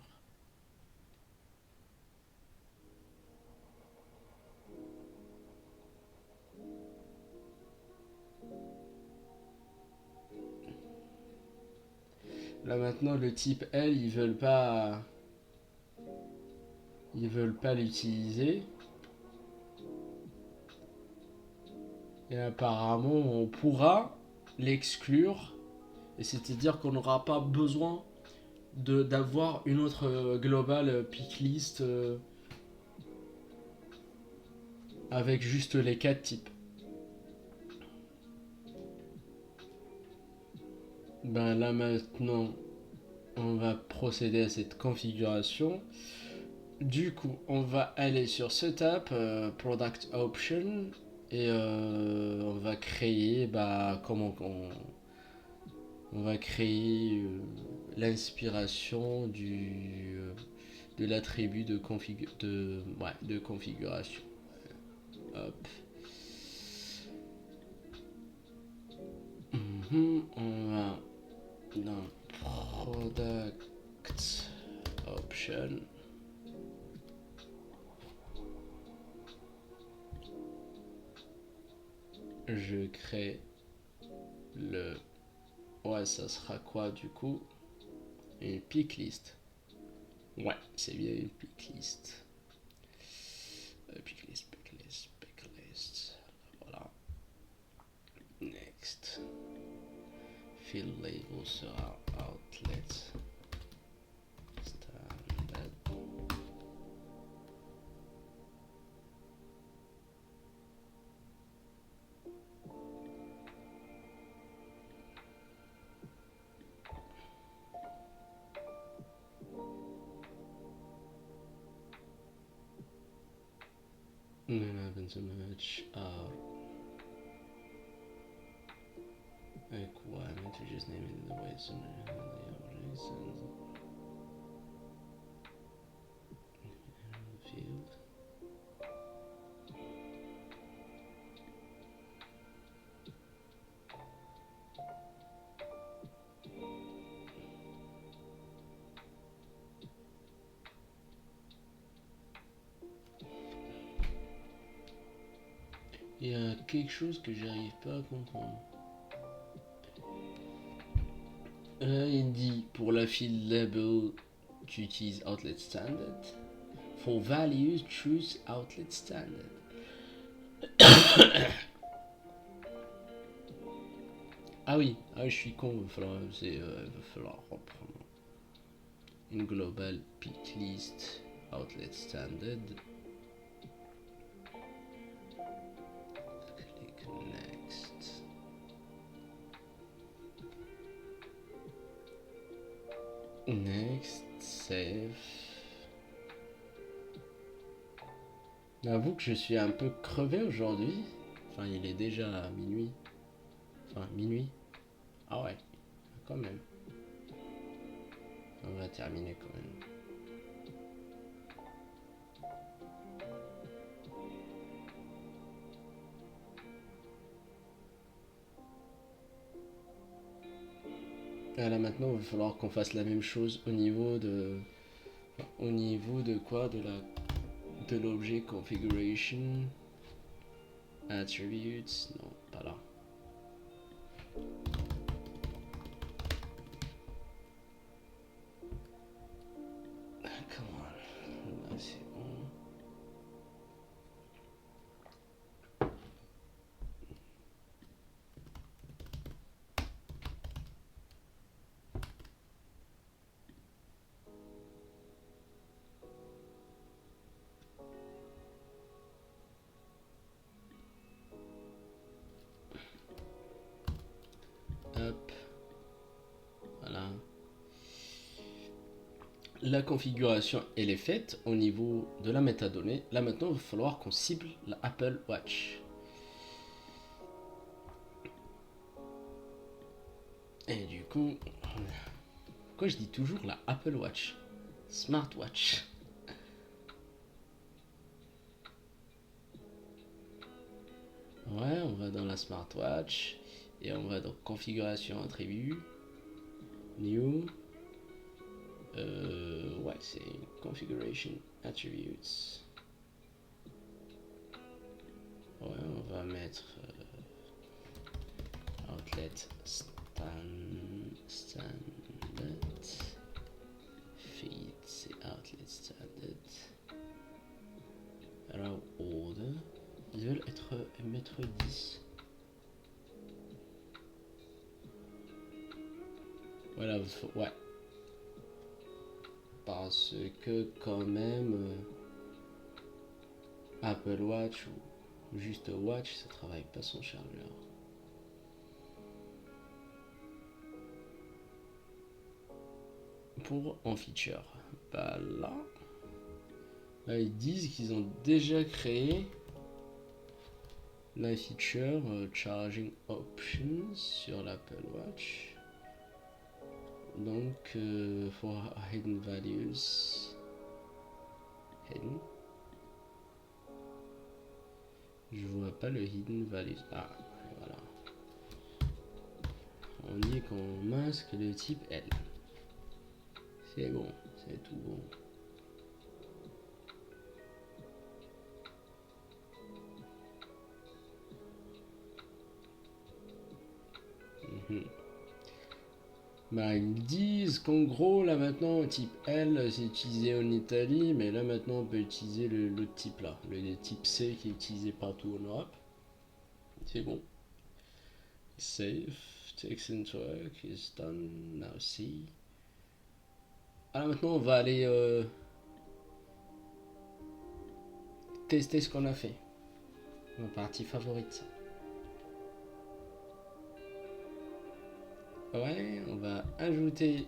[SPEAKER 1] Là maintenant, le type L, ils veulent pas l'utiliser. Et apparemment, on pourra l'exclure. Et c'est-à-dire qu'on n'aura pas besoin d'avoir une autre global pick list avec juste les 4 types. Ben là maintenant, on va procéder à cette configuration. Du coup, on va aller sur Setup, Product Option, et on va créer, on va créer l'inspiration de l'attribut de configuration. Hop. On va dans Product Option. Je crée le... Ouais, ça sera quoi du coup? Une pick list. Ouais, c'est bien une pick list. Pick list. Voilà. Next. Field label sera outlet. Standard. Happen to match requirement to just name it in the way it's in the field. Il y a quelque chose que j'arrive pas à comprendre. Il dit pour la field label, tu utilises outlet standard. For values, choose outlet standard. Ah oui, je suis con, il va falloir reprendre une global pick list outlet standard. Click next. Next, save. J'avoue que je suis un peu crevé aujourd'hui. Enfin, il est déjà minuit. Enfin, minuit. Ah ouais, quand même. On va terminer quand même. Ah là maintenant, il va falloir qu'on fasse la même chose au niveau de... Au niveau de quoi? De l'objet configuration. Attributes. Non, pas là. Comment? Là, c'est bon. Hop. Voilà. La configuration, elle est faite au niveau de la métadonnée. Là maintenant, il va falloir qu'on cible la Apple Watch. Et du coup, pourquoi je dis toujours la Apple Watch? Smartwatch. Ouais, on va dans la smartwatch et on va dans configuration attribut, new. Ouais, c'est configuration attributes. Ouais, on va mettre outlet standard. Feed, c'est outlet standard. Alors, order. Ils veulent mettre 10. Voilà, ouais. Parce que quand même, Apple Watch ou juste Watch, ça travaille pas son chargeur. Pour en feature, bah là, ils disent qu'ils ont déjà créé la feature charging options sur l'Apple Watch. Donc, for hidden values, hidden. Je vois pas le hidden values. Ah, voilà. On dit qu'on masque le type L. C'est bon, c'est tout bon. Bah, ils disent qu'en gros, là maintenant, type L, c'est utilisé en Italie, mais là maintenant, on peut utiliser le type là, le type C qui est utilisé partout en Europe. C'est bon. Save, text and work is done, now see. Alors maintenant, on va aller tester ce qu'on a fait. Ma partie favorite. Ouais, on va ajouter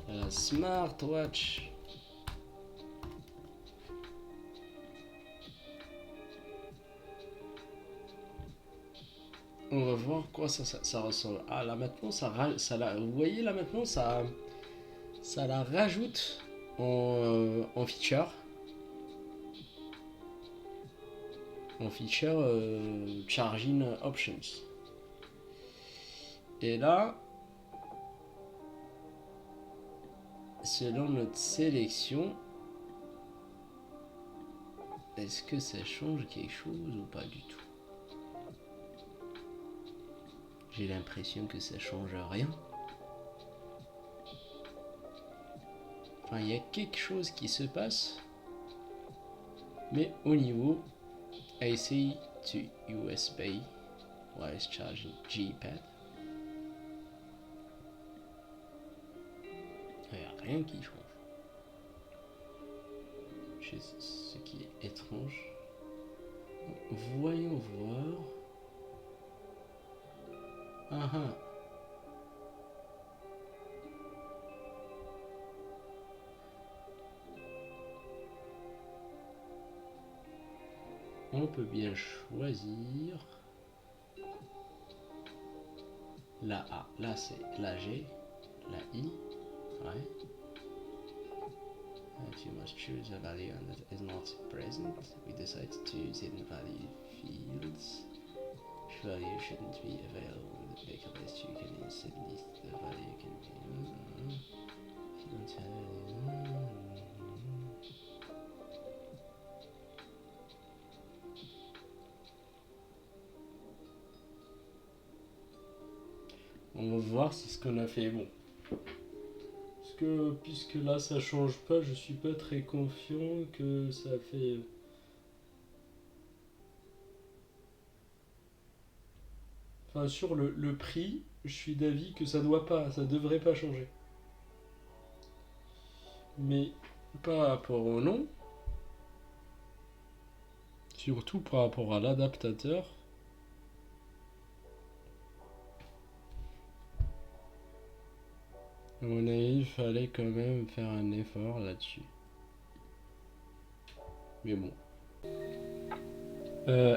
[SPEAKER 1] la smartwatch. On va voir quoi ça ressemble. Ah là maintenant, vous voyez là maintenant, ça la rajoute en feature. En feature charging options. Et là, selon notre sélection, est-ce que ça change quelque chose ou pas du tout? J'ai l'impression que ça change rien. Enfin, il y a quelque chose qui se passe. Mais au niveau AC to USB wireless charging G-pad, il n'y a rien qui change. Ce qui est étrange. Voyons voir. Ah ah. On peut bien choisir la A. Là c'est la G, la I. Ouais. If you must choose a value and that is not present, we decide to use hidden value fields. If value shouldn't be available with the backup list, you can instead list the value can be. If you don't have on va voir si ce qu'on a fait est bon. Parce que puisque là ça change pas, je suis pas très confiant que ça fait. Enfin sur le prix, je suis d'avis que ça devrait pas changer. Mais par rapport au nom, surtout par rapport à l'adaptateur, à mon avis, il fallait quand même faire un effort là-dessus. Mais bon.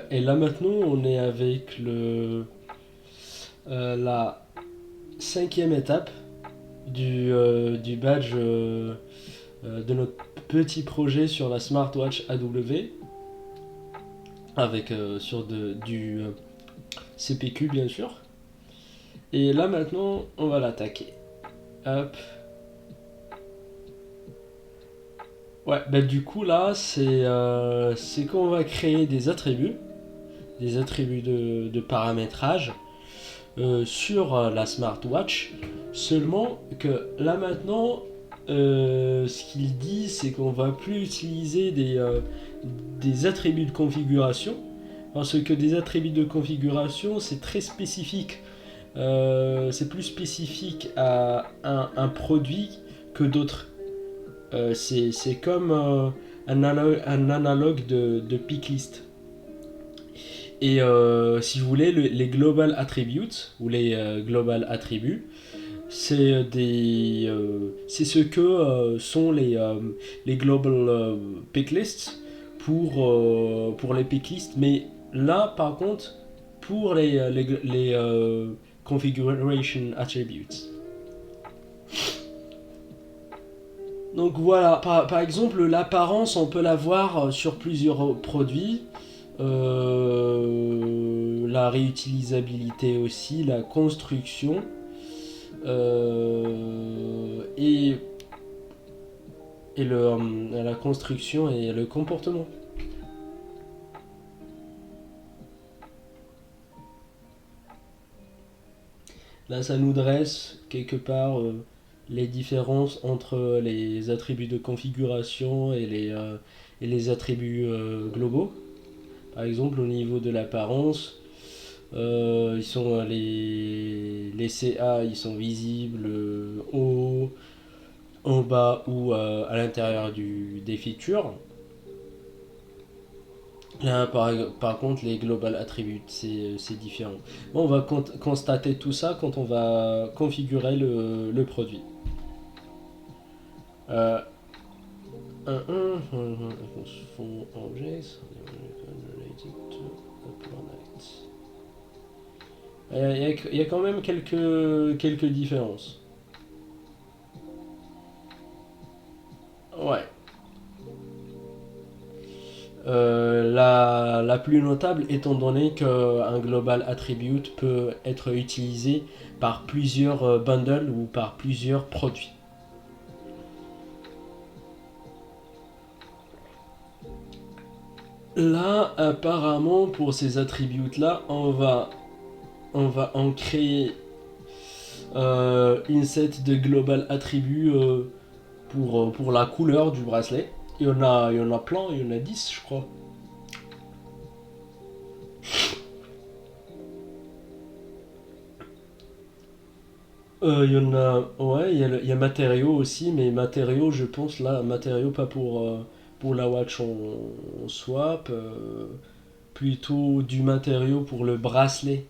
[SPEAKER 1] Et là maintenant, on est avec la 5e étape du badge de notre petit projet sur la smartwatch AW. Avec sur du CPQ bien sûr. Et là maintenant, on va l'attaquer. Hop. Ouais, bah du coup là, c'est qu'on va créer des attributs de paramétrage sur la smartwatch. Seulement que là maintenant, ce qu'il dit, c'est qu'on va plus utiliser des attributs de configuration, parce que des attributs de configuration, c'est très spécifique. C'est plus spécifique à un produit que d'autres. C'est comme un analogue de picklist. Et si vous voulez, les global attributes ou les global attributs, c'est ce que sont les global picklists pour les picklists. Mais là, par contre, pour les configuration attributes. Donc voilà, par exemple, l'apparence, on peut la voir sur plusieurs produits. La réutilisabilité aussi, la construction et la construction et le comportement. Là, ça nous dresse quelque part les différences entre les attributs de configuration et les attributs globaux. Par exemple, au niveau de l'apparence, ils sont les CA, ils sont visibles haut, en bas ou à l'intérieur des features. Là, par contre, les global attributes, c'est différent. Bon, on va constater tout ça quand on va configurer le produit. Il y a quand même quelques différences. Ouais. La plus notable étant donné qu'un global attribute peut être utilisé par plusieurs bundles ou par plusieurs produits. Là, apparemment, pour ces attributes-là, on va en créer une set de global attributs pour la couleur du bracelet. Il y en a plein, il y en a 10 je crois. Il y en a, ouais, il y a matériaux aussi, mais matériaux, je pense là, matériaux pas pour la watch en swap, plutôt du matériau pour le bracelet.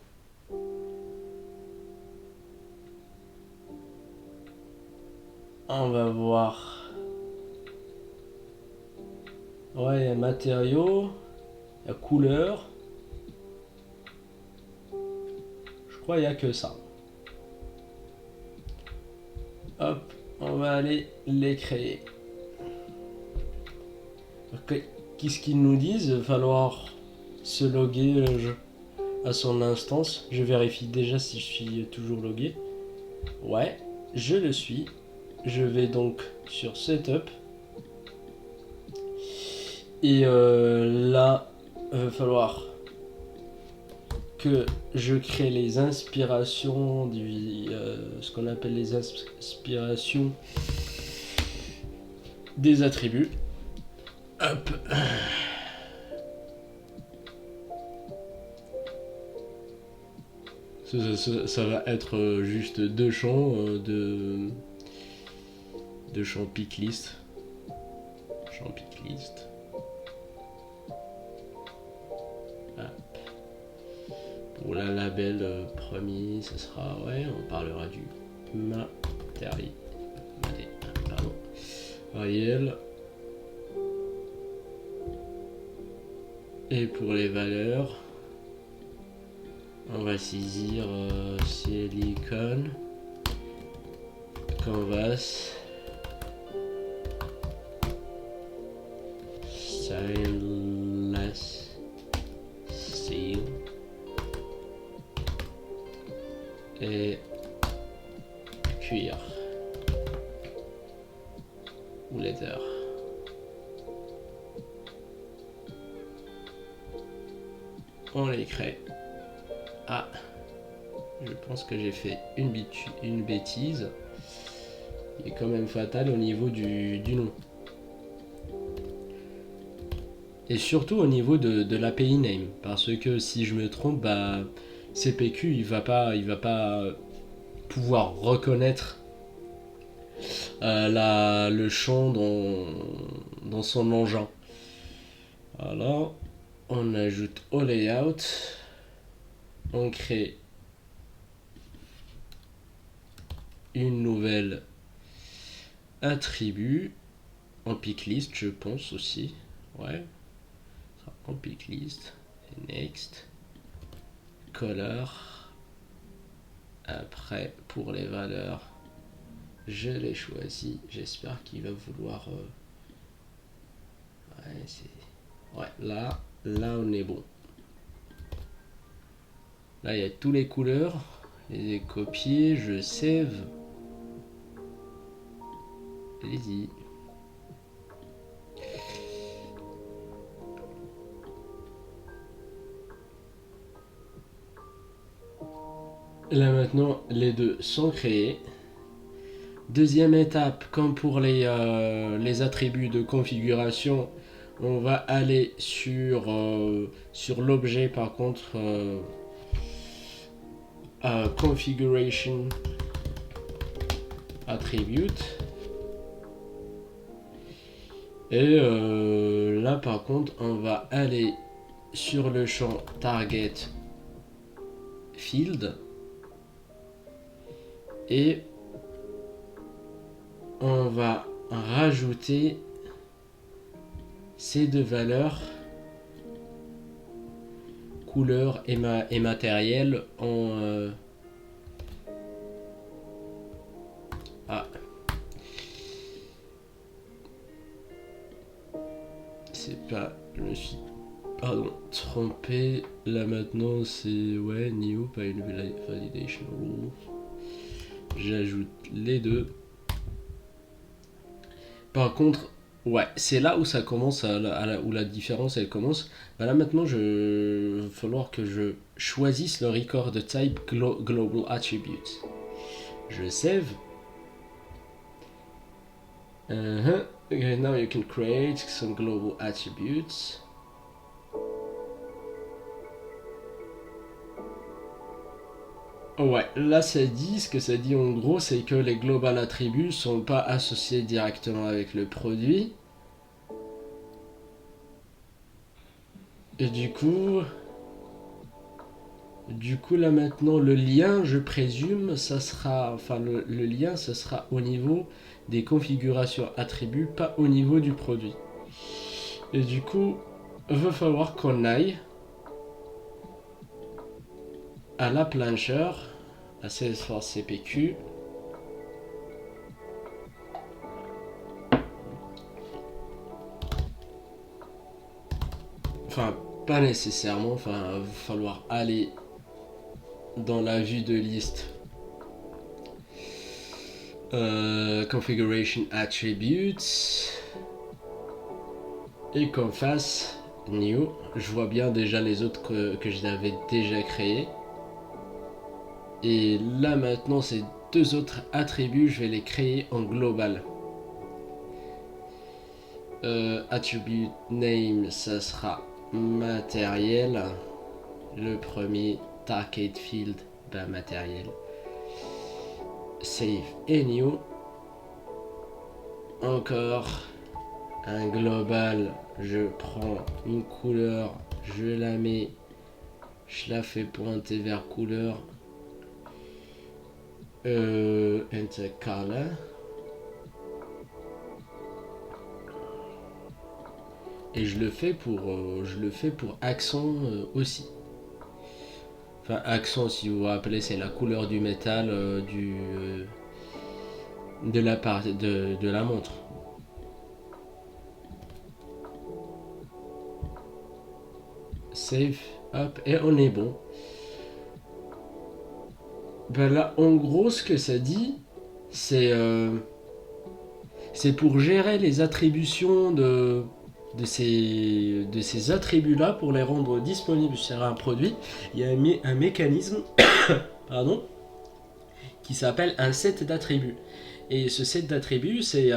[SPEAKER 1] On va voir. Ouais, il y a matériaux, il y a couleur. Je crois qu'il y a que ça. Hop, on va aller les créer. Ok, qu'est-ce qu'ils nous disent? Il va falloir se loguer à son instance. Je vérifie déjà si je suis toujours logué. Ouais, je le suis. Je vais donc sur Setup. Et là, il va falloir que je crée les inspirations, ce qu'on appelle les inspirations des attributs. Hop. Ça va être juste deux champs de champs pick list. Champ pick list. Pour la label premier, ce sera, ouais, on parlera du matériel. Pardon. Matériel. Et pour les valeurs, on va saisir silicone, canvas, stainless steel et cuir ou leather. On les crée. Ah, je pense que j'ai fait une bêtise. Il est quand même fatal au niveau du nom. Et surtout au niveau de l'API name. Parce que si je me trompe, bah, CPQ il va pas pouvoir reconnaître le champ dans son engin. Alors, on ajoute au layout, on crée une nouvelle attribut en pick list, je pense aussi. Ouais, en pick list. Next. Color. Après, pour les valeurs, je les choisis. J'espère qu'il va vouloir. Ouais, là, on est bon. Là, il y a toutes les couleurs. Je les ai copiées. Je save. Allez-y. Là maintenant, les deux sont créés. Deuxième étape, comme pour les attributs de configuration, on va aller sur l'objet par contre configuration attribute. Et là par contre, on va aller sur le champ target field. Et on va rajouter ces deux valeurs, couleur et matériel, en c'est pas, je me suis trompé. Là maintenant c'est ouais new, pas une validation rule. J'ajoute les deux. Par contre, ouais, c'est là où ça commence, où la différence elle commence. Bah là maintenant, il va falloir que je choisisse le record type global attribute. Je save. Okay, now you can create some global attributes. Ouais, là ça dit, ce que ça dit en gros, c'est que les global attributs sont pas associés directement avec le produit. Et du coup là maintenant, le lien, je présume, ça sera, enfin le lien, ça sera au niveau des configurations attributs, pas au niveau du produit. Et du coup, il va falloir qu'on aille à l'app launcher, à Salesforce CPQ. Enfin, pas nécessairement, enfin, il va falloir aller dans la vue de liste. Configuration Attributes. Et qu'on fasse New. Je vois bien déjà les autres que j'avais déjà créés. Et là maintenant, ces deux autres attributs, je vais les créer en global. Attribute name, ça sera matériel. Le premier, target field, ben matériel. Save et new. Encore un global, je prends une couleur, je la mets, je la fais pointer vers couleur. Enter color. Et je le fais pour accent aussi. Enfin, accent, si vous vous rappelez, c'est la couleur du métal de la montre. Save, hop, et on est bon. Ben là, en gros, ce que ça dit, c'est pour gérer les attributions de ces attributs-là, pour les rendre disponibles sur un produit. Il y a un mécanisme pardon, qui s'appelle un set d'attributs. Et ce set d'attributs, c'est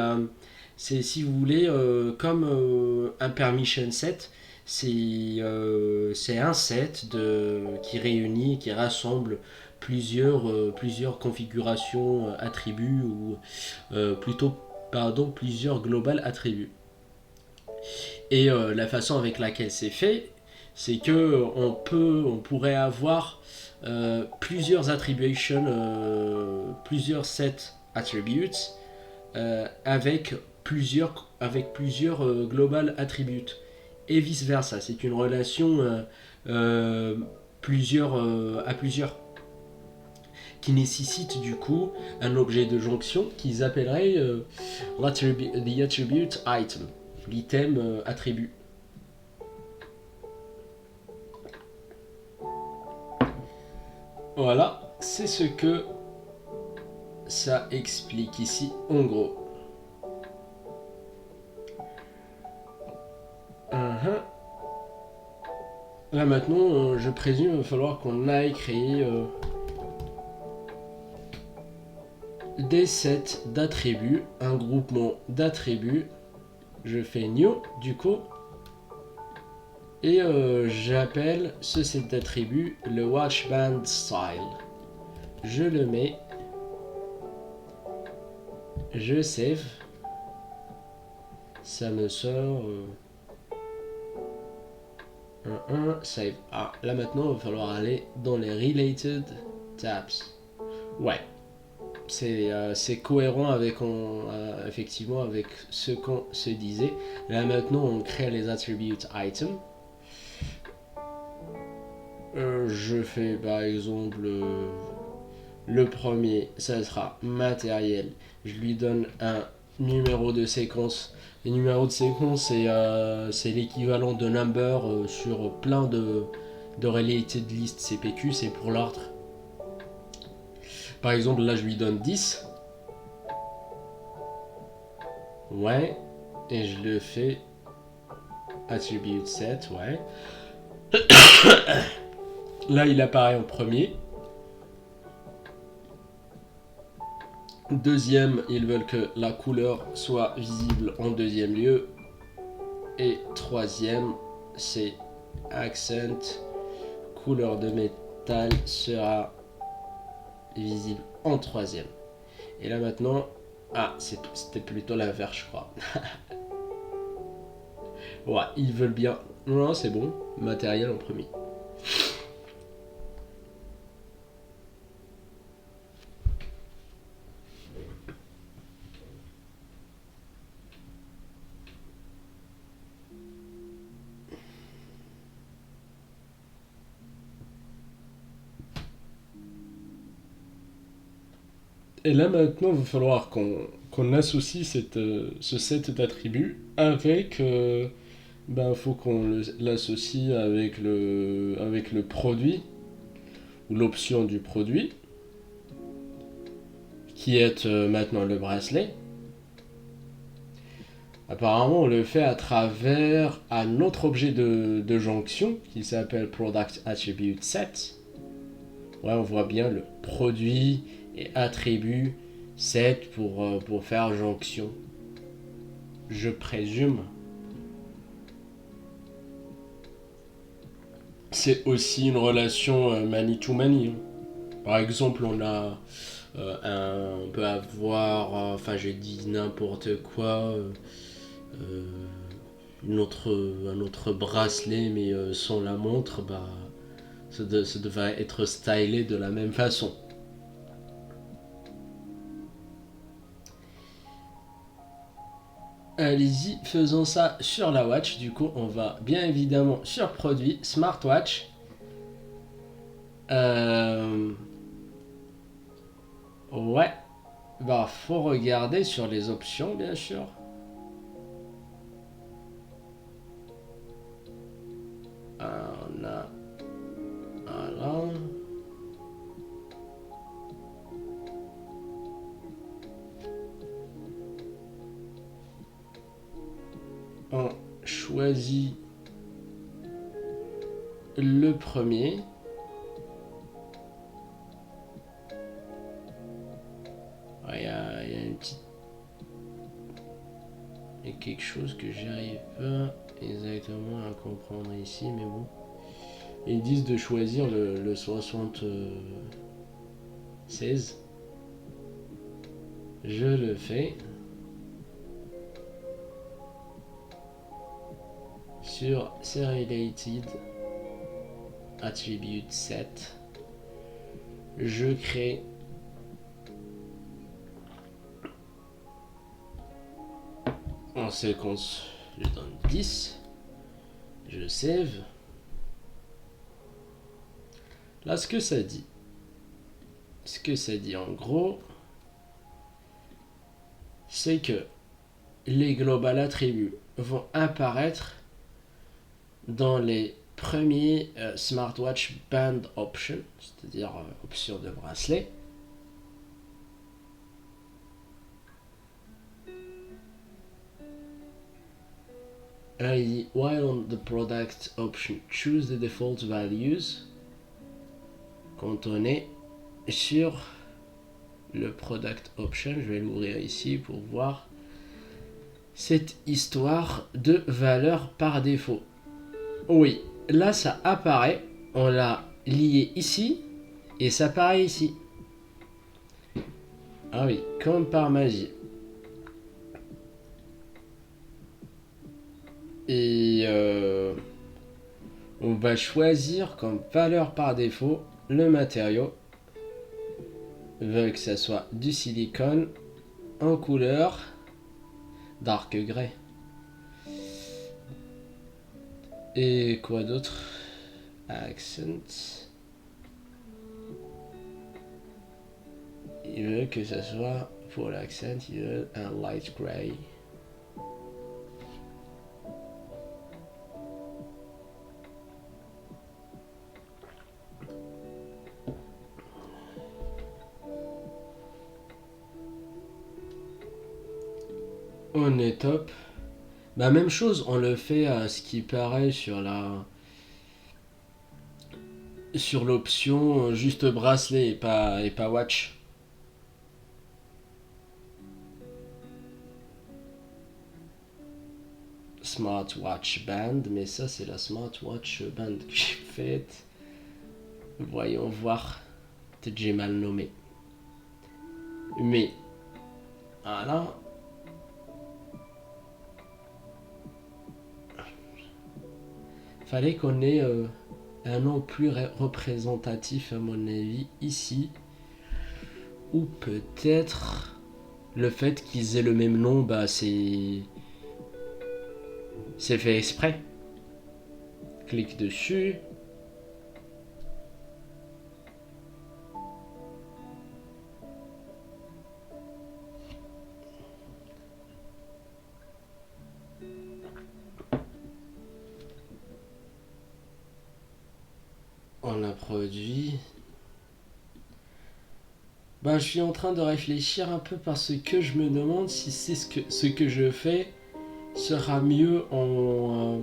[SPEAKER 1] si vous voulez, comme un permission set. C'est un set qui réunit, qui rassemble plusieurs configurations attributs, ou plusieurs global attributs. Et la façon avec laquelle c'est fait, c'est que on pourrait avoir plusieurs attributions, plusieurs set attributes avec plusieurs global attributes, et vice versa. C'est une relation à plusieurs, qui nécessite du coup un objet de jonction qu'ils appelleraient the attribute item, l'item attribut. Voilà, c'est ce que ça explique ici en gros. Là maintenant, je présume qu'il va falloir qu'on aille créer des sets d'attributs, un groupement d'attributs. Je fais new du coup, et j'appelle ce set d'attributs le watchband style. Je le mets, je save, ça me sort save. Ah, là maintenant il va falloir aller dans les related tabs. Ouais, c'est cohérent avec effectivement avec ce qu'on se disait. Là maintenant on crée les attributes item. Je fais par exemple le premier, ça sera matériel. Je lui donne un numéro de séquence. Les numéros de séquence, c'est l'équivalent de number sur plein de related list CPQ, c'est pour l'ordre. Par exemple, là, je lui donne 10. Ouais. Et je le fais attribute set, ouais. Là, il apparaît en premier. Deuxième, ils veulent que la couleur soit visible en deuxième lieu. Et troisième, c'est accent, couleur de métal sera visible en troisième. Et là maintenant, c'était plutôt l'inverse, je crois. Ouais, ils veulent bien. Non, c'est bon, matériel en premier. Et là maintenant, il va falloir qu'on associe ce set d'attributs avec. Faut qu'on l'associe avec le produit ou l'option du produit qui est maintenant le bracelet. Apparemment, on le fait à travers un autre objet de jonction qui s'appelle Product Attribute Set. Ouais, on voit bien le produit et attribut set pour faire jonction. Je présume. C'est aussi une relation many-to-many. Par exemple, on peut avoir, j'ai dit n'importe quoi, euh, un autre bracelet, mais sans la montre, ça devrait être stylé de la même façon. Allez-y, faisons ça sur la watch. Du coup, on va bien évidemment sur produit, smartwatch. Ouais, faut regarder sur les options, bien sûr. On a. Voilà. On choisit le premier. Il y a une petite. Il y a quelque chose que j'arrive pas exactement à comprendre ici, mais bon. Ils disent de choisir le 76. Je le fais. Sur Serialated Attribute Set, je crée en séquence, je donne 10, je save. Là, ce que ça dit en gros, c'est que les global attributs vont apparaître dans les premiers smartwatch band options, c'est-à-dire options de bracelet. While on the product option, choose the default values. Quand on est sur le product option, je vais l'ouvrir ici pour voir cette histoire de valeur par défaut. Oui, là ça apparaît, on l'a lié ici et ça apparaît ici. Ah oui, comme par magie. Et on va choisir comme valeur par défaut le matériau. Veut que ça soit du silicone en couleur dark grey. Et quoi d'autre? Accent. Il veut que ça soit pour l'accent, il veut un light grey. On est top. Même chose, on le fait à ce qui paraît sur l'option juste bracelet et pas watch. smartwatch band, mais ça c'est la smartwatch band que j'ai faite. Voyons voir. Peut-être j'ai mal nommé. Mais voilà. Fallait qu'on ait un nom plus représentatif à mon avis ici. Ou peut-être le fait qu'ils aient le même nom, bah c'est fait exprès. Clique dessus. On a produit. Ben, je suis en train de réfléchir un peu parce que je me demande si c'est ce que je fais sera mieux en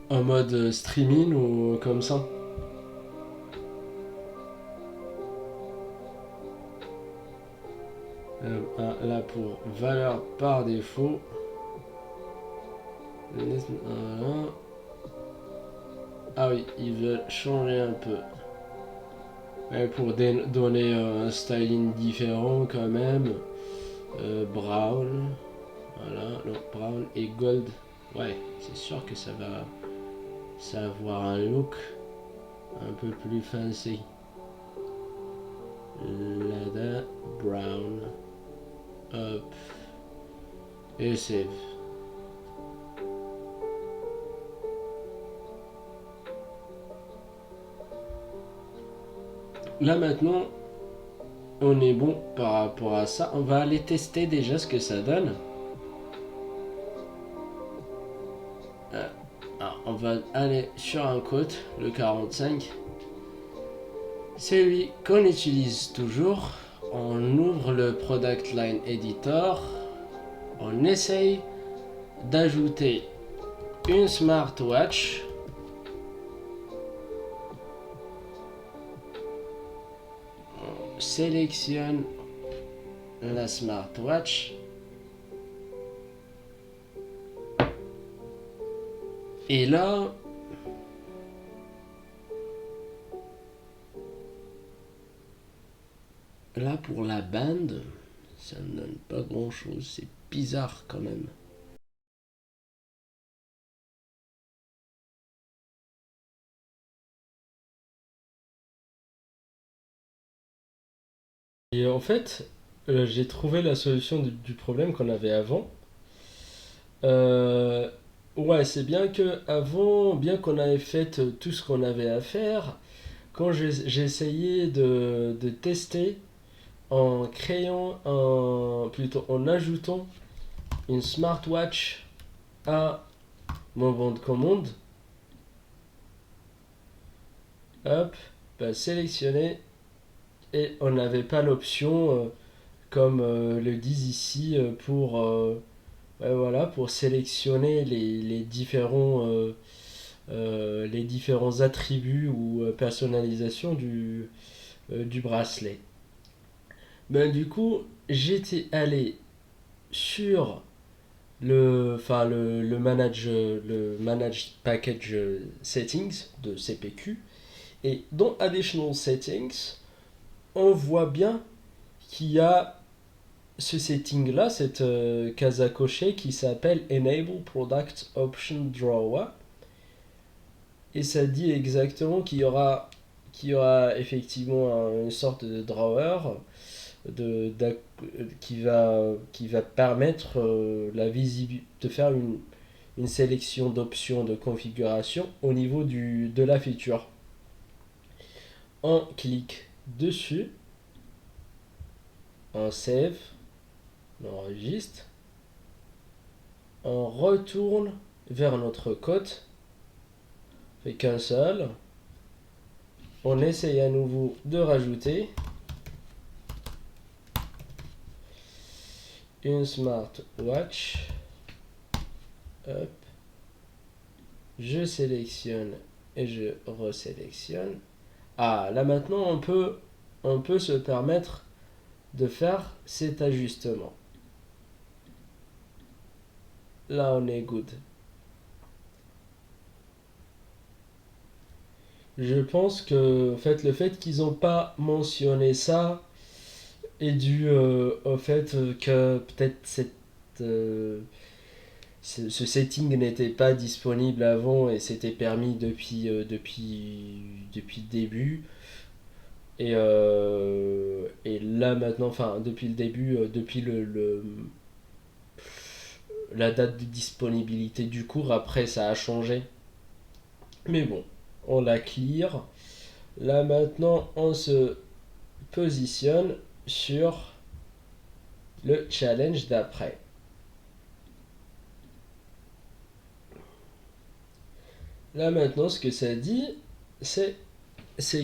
[SPEAKER 1] mode streaming ou comme ça. Là pour valeur par défaut. Voilà. Ah oui, ils veulent changer un peu. Mais pour donner un styling différent quand même. Brown. Voilà, non, brown et gold. Ouais, c'est sûr que ça va avoir un look un peu plus fancy. Leather, brown. Hop. Et save. Là maintenant, on est bon par rapport à ça. On va aller tester déjà ce que ça donne. Alors, on va aller sur un code, le 45. C'est lui qu'on utilise toujours. On ouvre le Product Line Editor. On essaye d'ajouter une smartwatch. On sélectionne la smartwatch. Et là, pour la bande, ça ne donne pas grand chose. C'est bizarre quand même. Et en fait, j'ai trouvé la solution du problème qu'on avait avant. Ouais, c'est bien que avant, bien qu'on avait fait tout ce qu'on avait à faire, quand j'ai essayé de tester en créant plutôt en ajoutant une smartwatch à mon bon de commande, hop, bah, sélectionner et on n'avait pas l'option comme le disent ici ouais, voilà, pour sélectionner les différents attributs ou personnalisation du bracelet. Ben, du coup, j'étais allé sur le manage package settings de CPQ et dans additional settings, on voit bien qu'il y a ce setting là, cette case à cocher qui s'appelle Enable Product Option Drawer et ça dit exactement qu'il y aura effectivement une sorte de drawer qui va permettre de faire une sélection d'options de configuration au niveau de la feature. On clique dessus, on save, on enregistre, on retourne vers notre code, on fait qu'un seul, on essaye à nouveau de rajouter une smartwatch. Hop. Je sélectionne et je resélectionne. Ah, là maintenant on peut se permettre de faire cet ajustement. Là, on est good. Je pense que en fait, le fait qu'ils n'ont pas mentionné ça est dû au fait que peut-être euh, ce setting n'était pas disponible avant et c'était permis depuis le début. Et là maintenant, enfin depuis le début, depuis la date de disponibilité du cours, après ça a changé. Mais bon, on la clear. Là maintenant, on se positionne sur le challenge d'après. Là maintenant, ce que ça dit, c'est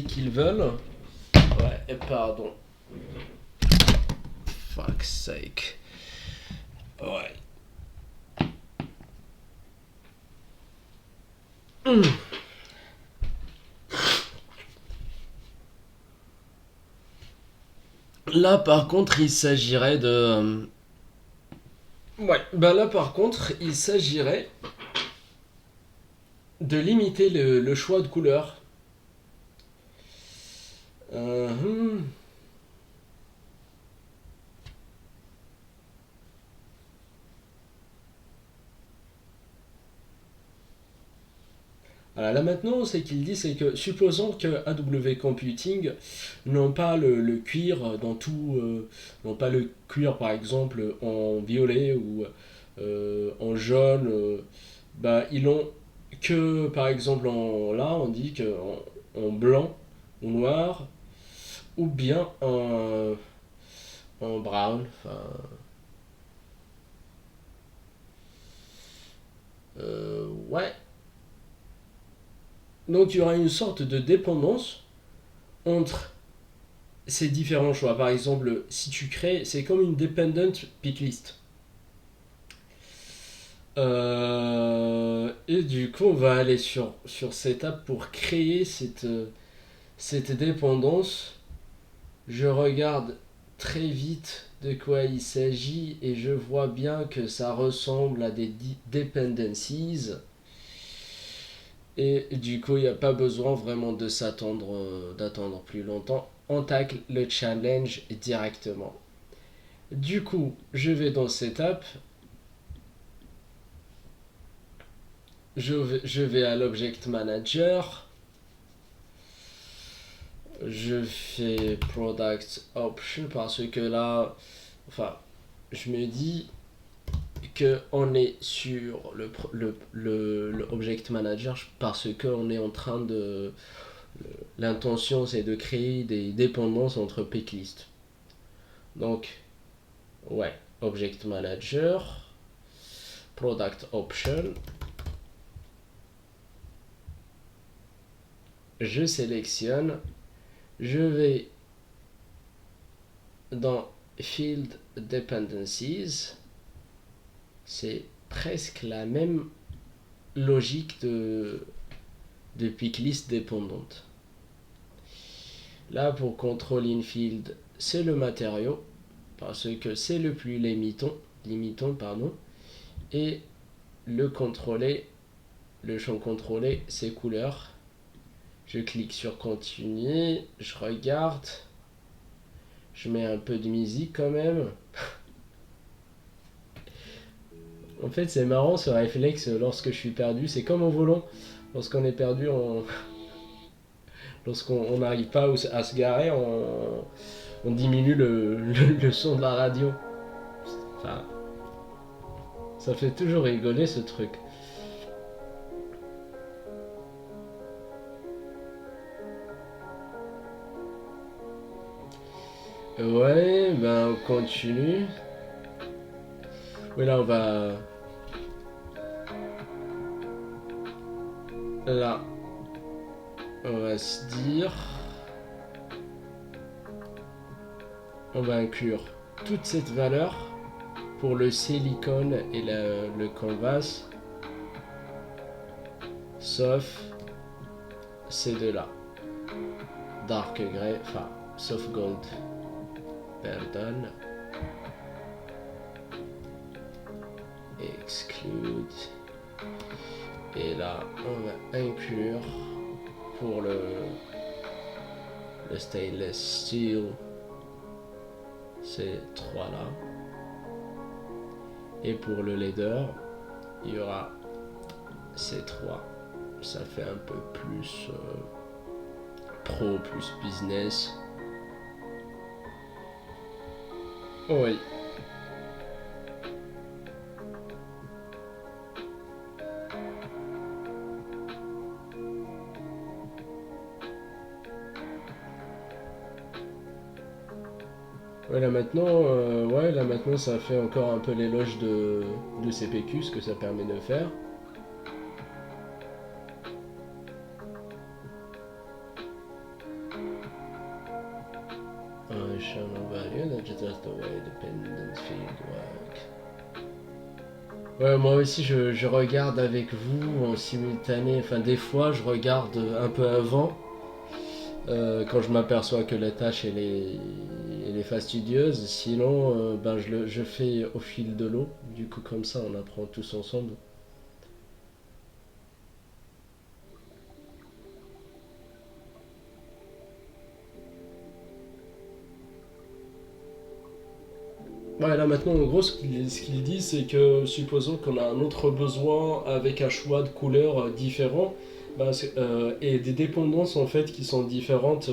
[SPEAKER 1] qu'ils veulent. Ouais, pardon. Fuck's sake. Ouais. Là par contre, il s'agirait de. Ouais, bah là par contre, il s'agirait de limiter le choix de couleurs. Euh, Voilà, là maintenant, ce qu'il dit, c'est que supposons que AW Computing n'ont pas le cuir dans tout, n'ont pas le cuir par exemple en violet ou en jaune, bah ils l'ont que par exemple là on dit que en blanc ou noir ou bien en brown, enfin ouais. Donc il y aura une sorte de dépendance entre ces différents choix. Par exemple, si tu crées, c'est comme une dependent pick list. Et du coup, on va aller sur cette app pour créer cette dépendance. Je regarde très vite de quoi il s'agit et je vois bien que ça ressemble à des dependencies. Et du coup, il n'y a pas besoin vraiment de d'attendre plus longtemps. On tacle le challenge directement. Du coup, je vais dans Setup, je vais à l'Object Manager, je fais Product Option parce que là, enfin, je me dis que on est sur le Object Manager parce qu'on est en train de. L'intention, c'est de créer des dépendances entre picklists. Donc, ouais, Object Manager, Product Option, je sélectionne, je vais dans Field Dependencies, c'est presque la même logique de picklist dépendante. Là, pour Control in Field, c'est le matériau, parce que c'est le plus limitant pardon, et le champ contrôlé, c'est couleur. Je clique sur continuer, je regarde, je mets un peu de musique quand même. En fait, c'est marrant ce réflexe lorsque je suis perdu. C'est comme en volant. Lorsqu'on est perdu, lorsqu'on n'arrive pas à se garer, on diminue le son de la radio. Enfin, ça fait toujours rigoler ce truc. Ouais, ben on continue. Oui, là on va. Là, on va se dire. On va inclure toute cette valeur pour le silicone et le canvas, sauf ces deux-là. Dark gray, enfin, soft gold. pardon, exclude, et là on va inclure pour le stainless steel ces trois là, et pour le leather il y aura ces trois. Ça fait un peu plus pro, plus business. Oui. Ouais, là maintenant ça fait encore un peu l'éloge de CPQ, ce que ça permet de faire. Additional value that just the way dependent field work. Ouais, moi aussi je regarde avec vous en simultané, enfin des fois je regarde un peu avant, quand je m'aperçois que la tâche elle est fastidieuse, sinon ben je fais au fil de l'eau, du coup comme ça on apprend tous ensemble. Ouais, là maintenant, en gros, ce qu'il dit, c'est que supposons qu'on a un autre besoin avec un choix de couleurs différent, bah, et des dépendances en fait qui sont différentes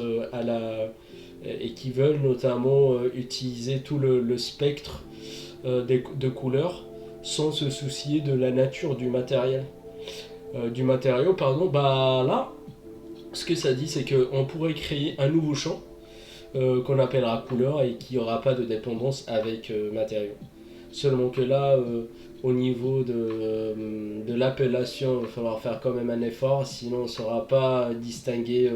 [SPEAKER 1] et qui veulent notamment utiliser tout le spectre de couleurs sans se soucier de la nature du matériau, pardon. Bah là, ce que ça dit, c'est qu'on pourrait créer un nouveau champ qu'on appellera couleur et qui n'aura pas de dépendance avec matériaux. Seulement que là, au niveau de l'appellation, il va falloir faire quand même un effort, sinon on ne saura pas distinguer.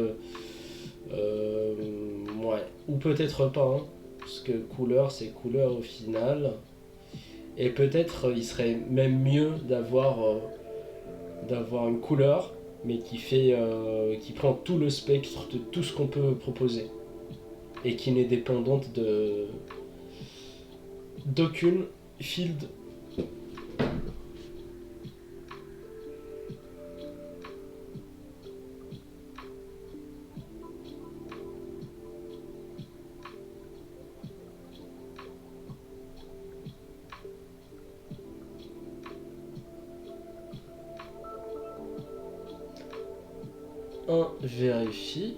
[SPEAKER 1] Ouais, ou peut-être pas, hein, parce que couleur, c'est couleur au final. Et peut-être il serait même mieux d'avoir une couleur, mais qui prend tout le spectre de tout ce qu'on peut proposer et qui n'est dépendante d'aucune field. On vérifie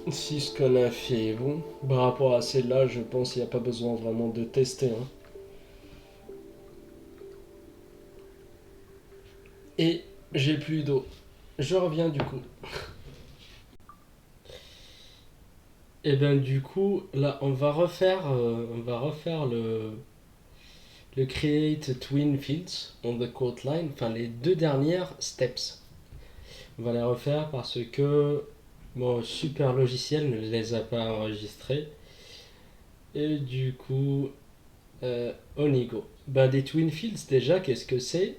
[SPEAKER 1] si ce qu'on a fait est bon. Par rapport à celle-là, je pense qu'il n'y a pas besoin vraiment de tester, hein. Et j'ai plus d'eau. Je reviens du coup. Et bien du coup, là, on va refaire le Create Twin Fields on the Quote Line, enfin les deux dernières steps. On va les refaire parce que mon super logiciel ne les a pas enregistrés. Et du coup, on y go. Ben, des Twin Fields, déjà, qu'est-ce que c'est?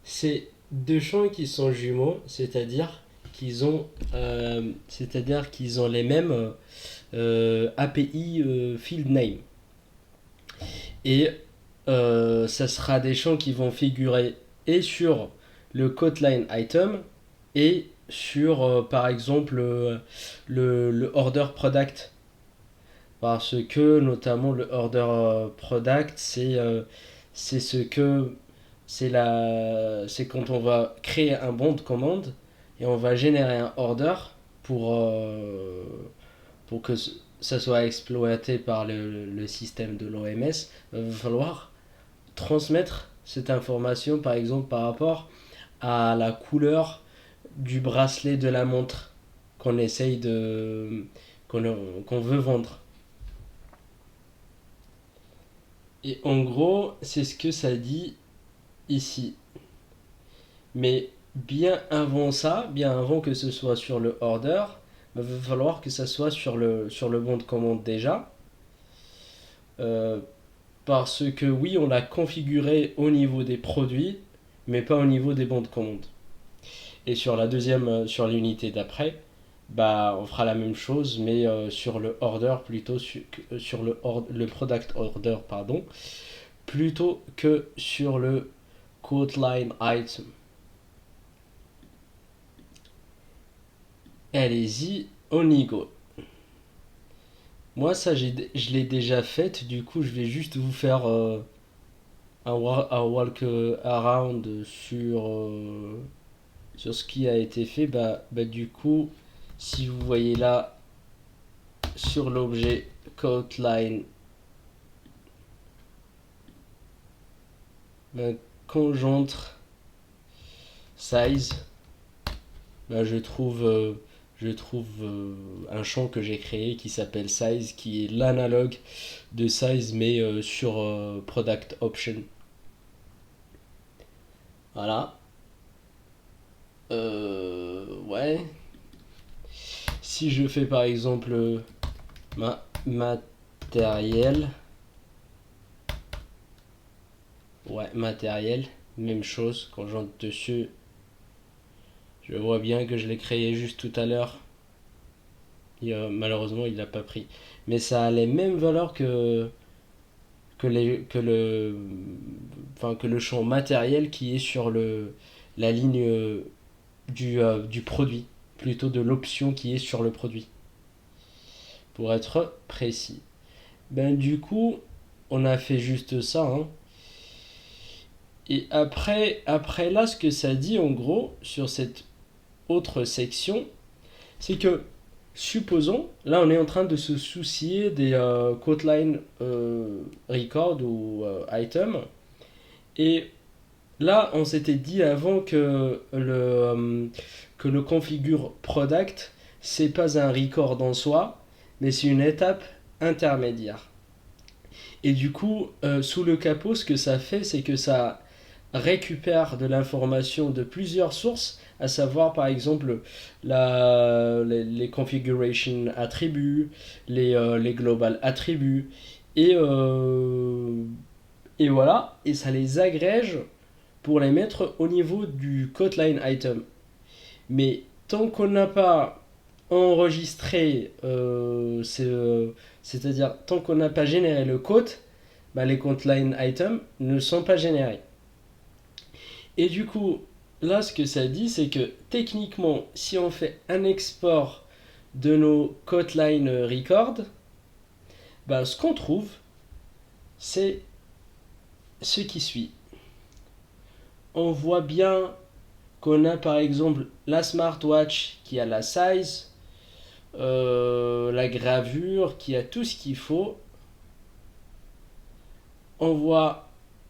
[SPEAKER 1] C'est deux champs qui sont jumeaux, c'est-à-dire qu'ils ont les mêmes API field name. Et ça sera des champs qui vont figurer et sur le Kotlin item et sur, par exemple, le order product. Parce que, notamment, le order product, c'est ce que. C'est quand on va créer un bon de commande et on va générer un order pour, euh, pour que ça soit exploité par le système de l'OMS. Il va falloir transmettre cette information, par exemple, par rapport à la couleur du bracelet de la montre qu'on essaye de qu'on veut vendre. Et en gros, c'est ce que ça dit ici. Mais bien avant que ce soit sur le order, il va falloir que ça soit sur le bon de commande déjà. Euh, Parce que oui, on l'a configuré au niveau des produits, mais pas au niveau des bons de commande. Et sur la deuxième, sur l'unité d'après, bah on fera la même chose, mais sur le order plutôt sur le product order, pardon, plutôt que sur le quote line item. Allez-y, on y go. Moi, ça, je l'ai déjà fait, du coup, je vais juste vous faire un walk around sur ce qui a été fait. Du coup, si vous voyez là, sur l'objet quote line conjointe size, je trouve un champ que j'ai créé qui s'appelle size, qui est l'analogue de size, mais sur product option. Voilà. Ouais. Si je fais par exemple matériel, ouais, matériel, même chose, quand j'entre dessus, je vois bien que je l'ai créé juste tout à l'heure. Malheureusement, il n'a pas pris. Mais ça a les mêmes valeurs que, les, que, le, que le champ matériel qui est sur la ligne du produit, plutôt de l'option qui est sur le produit, pour être précis. Du coup, on a fait juste ça. Hein. Et après là, ce que ça dit en gros sur cette autre section, c'est que, supposons, là on est en train de se soucier des quote line record ou item, et là on s'était dit avant que le configure product, c'est pas un record en soi, mais c'est une étape intermédiaire. Et du coup, sous le capot, ce que ça fait, c'est que ça récupère de l'information de plusieurs sources, à savoir par exemple les configuration attributs, les global attributs, et, euh, et voilà, et ça les agrège pour les mettre au niveau du quote line item. Mais tant qu'on n'a pas enregistré, c'est-à-dire tant qu'on n'a pas généré le quote, les quote line items ne sont pas générés. Et du coup, là, ce que ça dit, c'est que techniquement, si on fait un export de nos quote line record, ce qu'on trouve, c'est ce qui suit. On voit bien qu'on a par exemple la smartwatch qui a la size, la gravure, qui a tout ce qu'il faut. On voit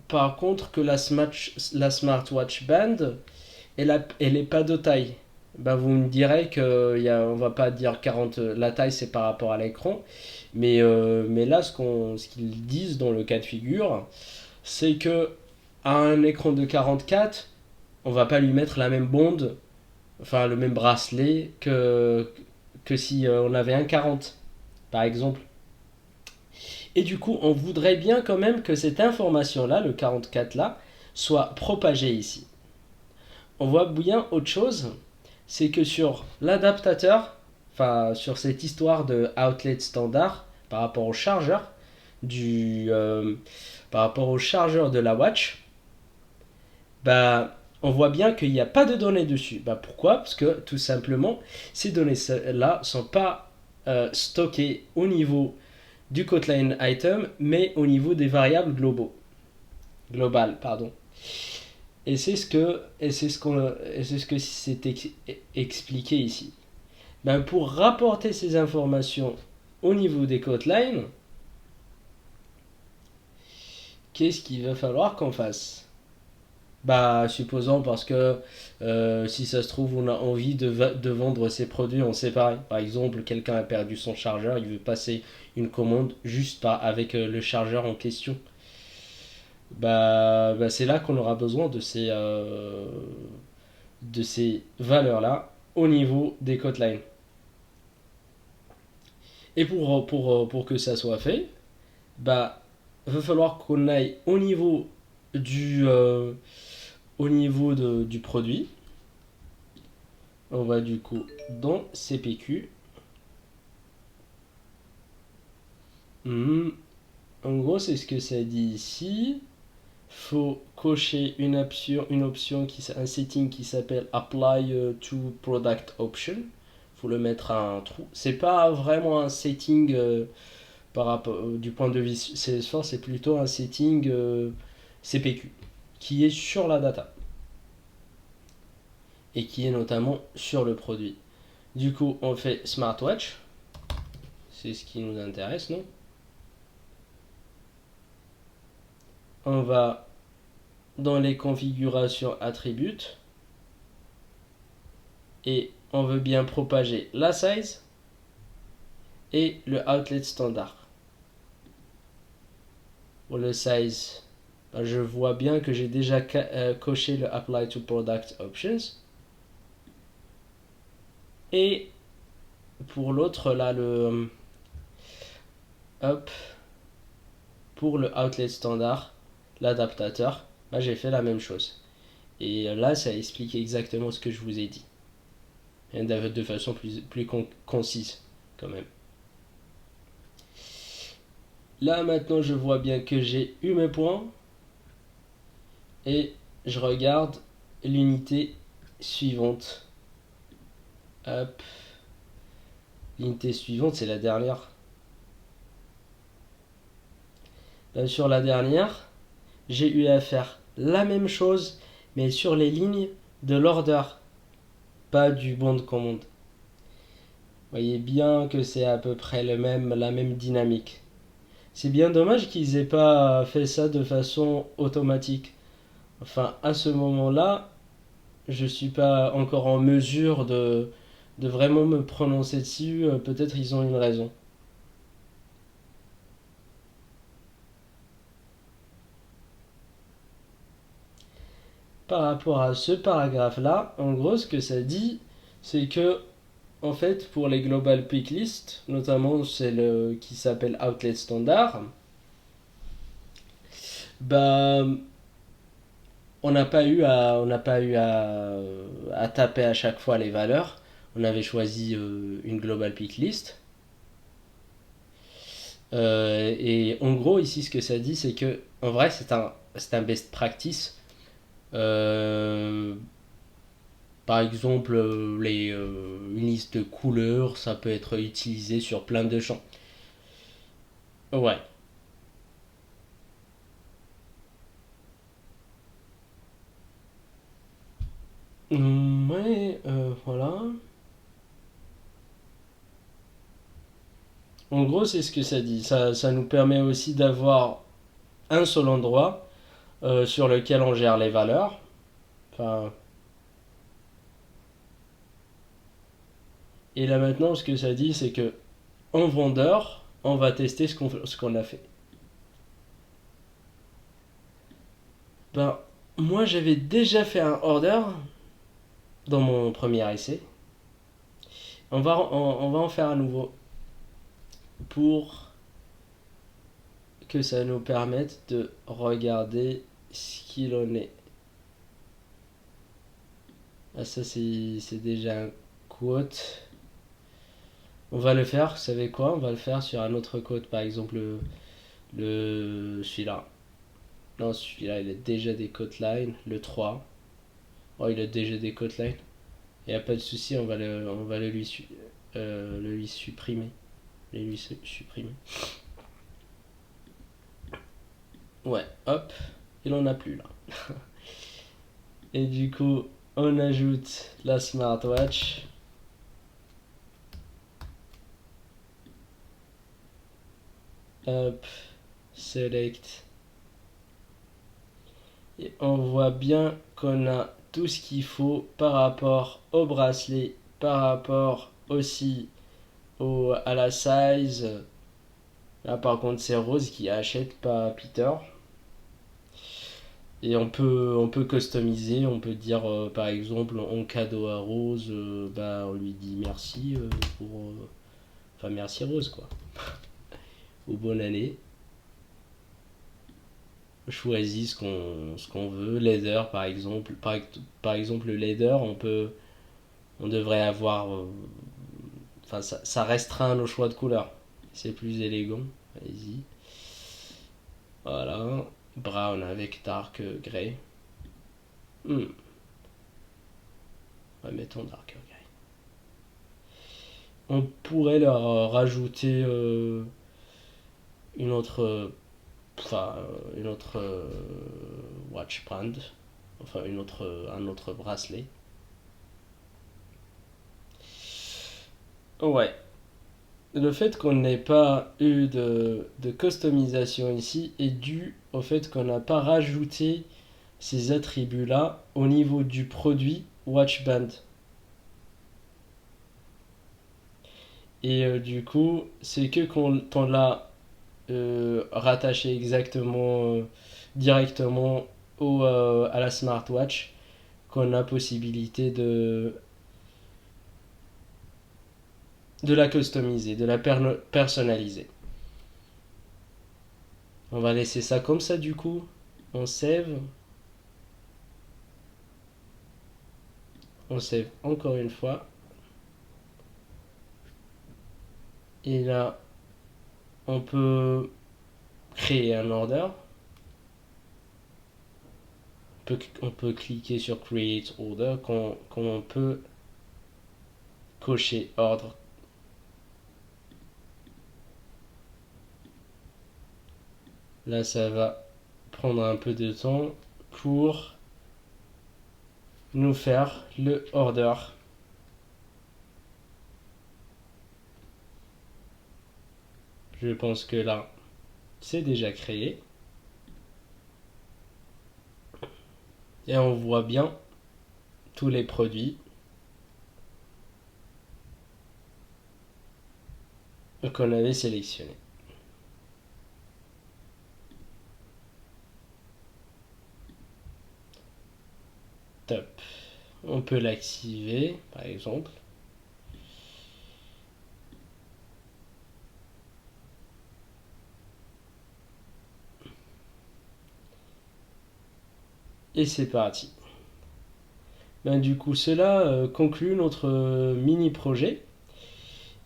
[SPEAKER 1] par contre que la smartwatch band, elle est pas de taille. Vous me direz qu'on va pas dire 40, la taille c'est par rapport à l'écran, mais là ce qu'ils disent dans le cas de figure, c'est que à un écran de 44, on va pas lui mettre la même bande, enfin le même bracelet que si on avait un 40 par exemple. Et du coup, on voudrait bien quand même que cette information-là, le 44-là, soit propagée ici. On voit bien autre chose, c'est que sur l'adaptateur, enfin sur cette histoire de outlet standard par rapport au chargeur par rapport au chargeur de la watch, on voit bien qu'il n'y a pas de données dessus. Pourquoi? Parce que tout simplement, ces données-là ne sont pas stockées au niveau du Kotlin item, mais au niveau des variables globales, pardon. Et c'est ce que c'est expliqué ici. Pour rapporter ces informations au niveau des Kotlin, qu'est-ce qu'il va falloir qu'on fasse? Supposons parce que si ça se trouve, on a envie de vendre ses produits en séparé. Par exemple, quelqu'un a perdu son chargeur, il veut passer une commande juste avec le chargeur en question. C'est là qu'on aura besoin de ces valeurs-là au niveau des Kotlin. Et pour que ça soit fait, il va falloir qu'on aille au niveau du produit. On va du coup dans CPQ. En gros, c'est ce que ça dit ici. Faut cocher une option un setting qui s'appelle Apply to Product Option. Faut le mettre à un trou. C'est pas vraiment un setting par rapport du point de vue Salesforce, c'est plutôt un setting CPQ qui est sur la data et qui est notamment sur le produit. Du coup, on fait Smartwatch. C'est ce qui nous intéresse, non? On va dans les configurations attributs et on veut bien propager la size et le outlet standard. Pour le size, je vois bien que j'ai déjà coché le Apply to Product Options. Et pour l'autre, là, hop, pour le outlet standard, l'adaptateur, j'ai fait la même chose. Et là, ça explique exactement ce que je vous ai dit. Et de façon plus concise, quand même. Là, maintenant, je vois bien que j'ai eu mes points. Et je regarde l'unité suivante. Hop. L'unité suivante, c'est la dernière. Là, sur la dernière, j'ai eu à faire la même chose, mais sur les lignes de l'order, pas du bon de commande. Vous voyez bien que c'est à peu près la même dynamique. C'est bien dommage qu'ils aient pas fait ça de façon automatique. Enfin, à ce moment-là, je suis pas encore en mesure de vraiment me prononcer dessus. Peut-être ils ont une raison. Par rapport à ce paragraphe-là, en gros, ce que ça dit, c'est que, en fait, pour les global pick list, notamment celle qui s'appelle Outlet Standard, bah, on n'a pas eu à taper à chaque fois les valeurs. On avait choisi une global pick list. Et en gros, ici, ce que ça dit, c'est que, en vrai, c'est un best practice. Euh, Par exemple, une liste de couleurs, ça peut être utilisé sur plein de champs. Ouais. Ouais, voilà. En gros, c'est ce que ça dit. Ça nous permet aussi d'avoir un seul endroit sur lequel on gère les valeurs. Enfin, et là maintenant, ce que ça dit, c'est que en vendeur, on va tester ce qu'on a fait. Ben, moi, j'avais déjà fait un order dans mon premier essai. On va en faire un nouveau pour que ça nous permette de regarder ce qu'il en est. Ah, ça, c'est déjà un quote. On va le faire, vous savez quoi? On va le faire sur un autre quote, par exemple celui-là. Non, celui-là, il a déjà des quote lines. Le 3. Oh, il a déjà des quote lines. Il n'y a pas de souci, on va le lui supprimer. Supprimer. Ouais, hop, il en a plus là. Et du coup, on ajoute la smartwatch. Hop, select. Et on voit bien qu'on a tout ce qu'il faut par rapport au bracelet, par rapport aussi à la size. Là par contre c'est Rose qui achète, pas Peter. Et on peut customiser, on peut dire par exemple en cadeau à Rose, on lui dit merci pour... Enfin merci Rose quoi. Ou bonne année. Choisit ce qu'on veut. Leather par exemple. Par exemple le leather, on peut On devrait avoir. Enfin, ça restreint nos choix de couleurs. C'est plus élégant. Allez-y. Voilà. Brown avec dark gray. Ouais, mettons dark gray. On pourrait leur rajouter une autre. Enfin, une autre watch band. Enfin, un autre bracelet. Ouais. Le fait qu'on n'ait pas eu de customisation ici est dû au fait qu'on n'a pas rajouté ces attributs-là au niveau du produit Watch Band. Et du coup, c'est que quand on l'a rattaché exactement, directement à la smartwatch, qu'on a possibilité de la customiser, de la personnaliser. On va laisser ça comme ça du coup. On save. On save encore une fois. Et là, on peut créer un order. On peut cliquer sur Create Order quand on peut cocher ordre. Là, ça va prendre un peu de temps pour nous faire le order. Je pense que là, c'est déjà créé. Et on voit bien tous les produits qu'on avait sélectionnés. Top. On peut l'activer, par exemple. Et c'est parti. Ben, du coup, cela conclut notre mini-projet.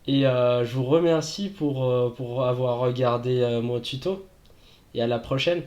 [SPEAKER 1] Et je vous remercie pour avoir regardé mon tuto. Et à la prochaine.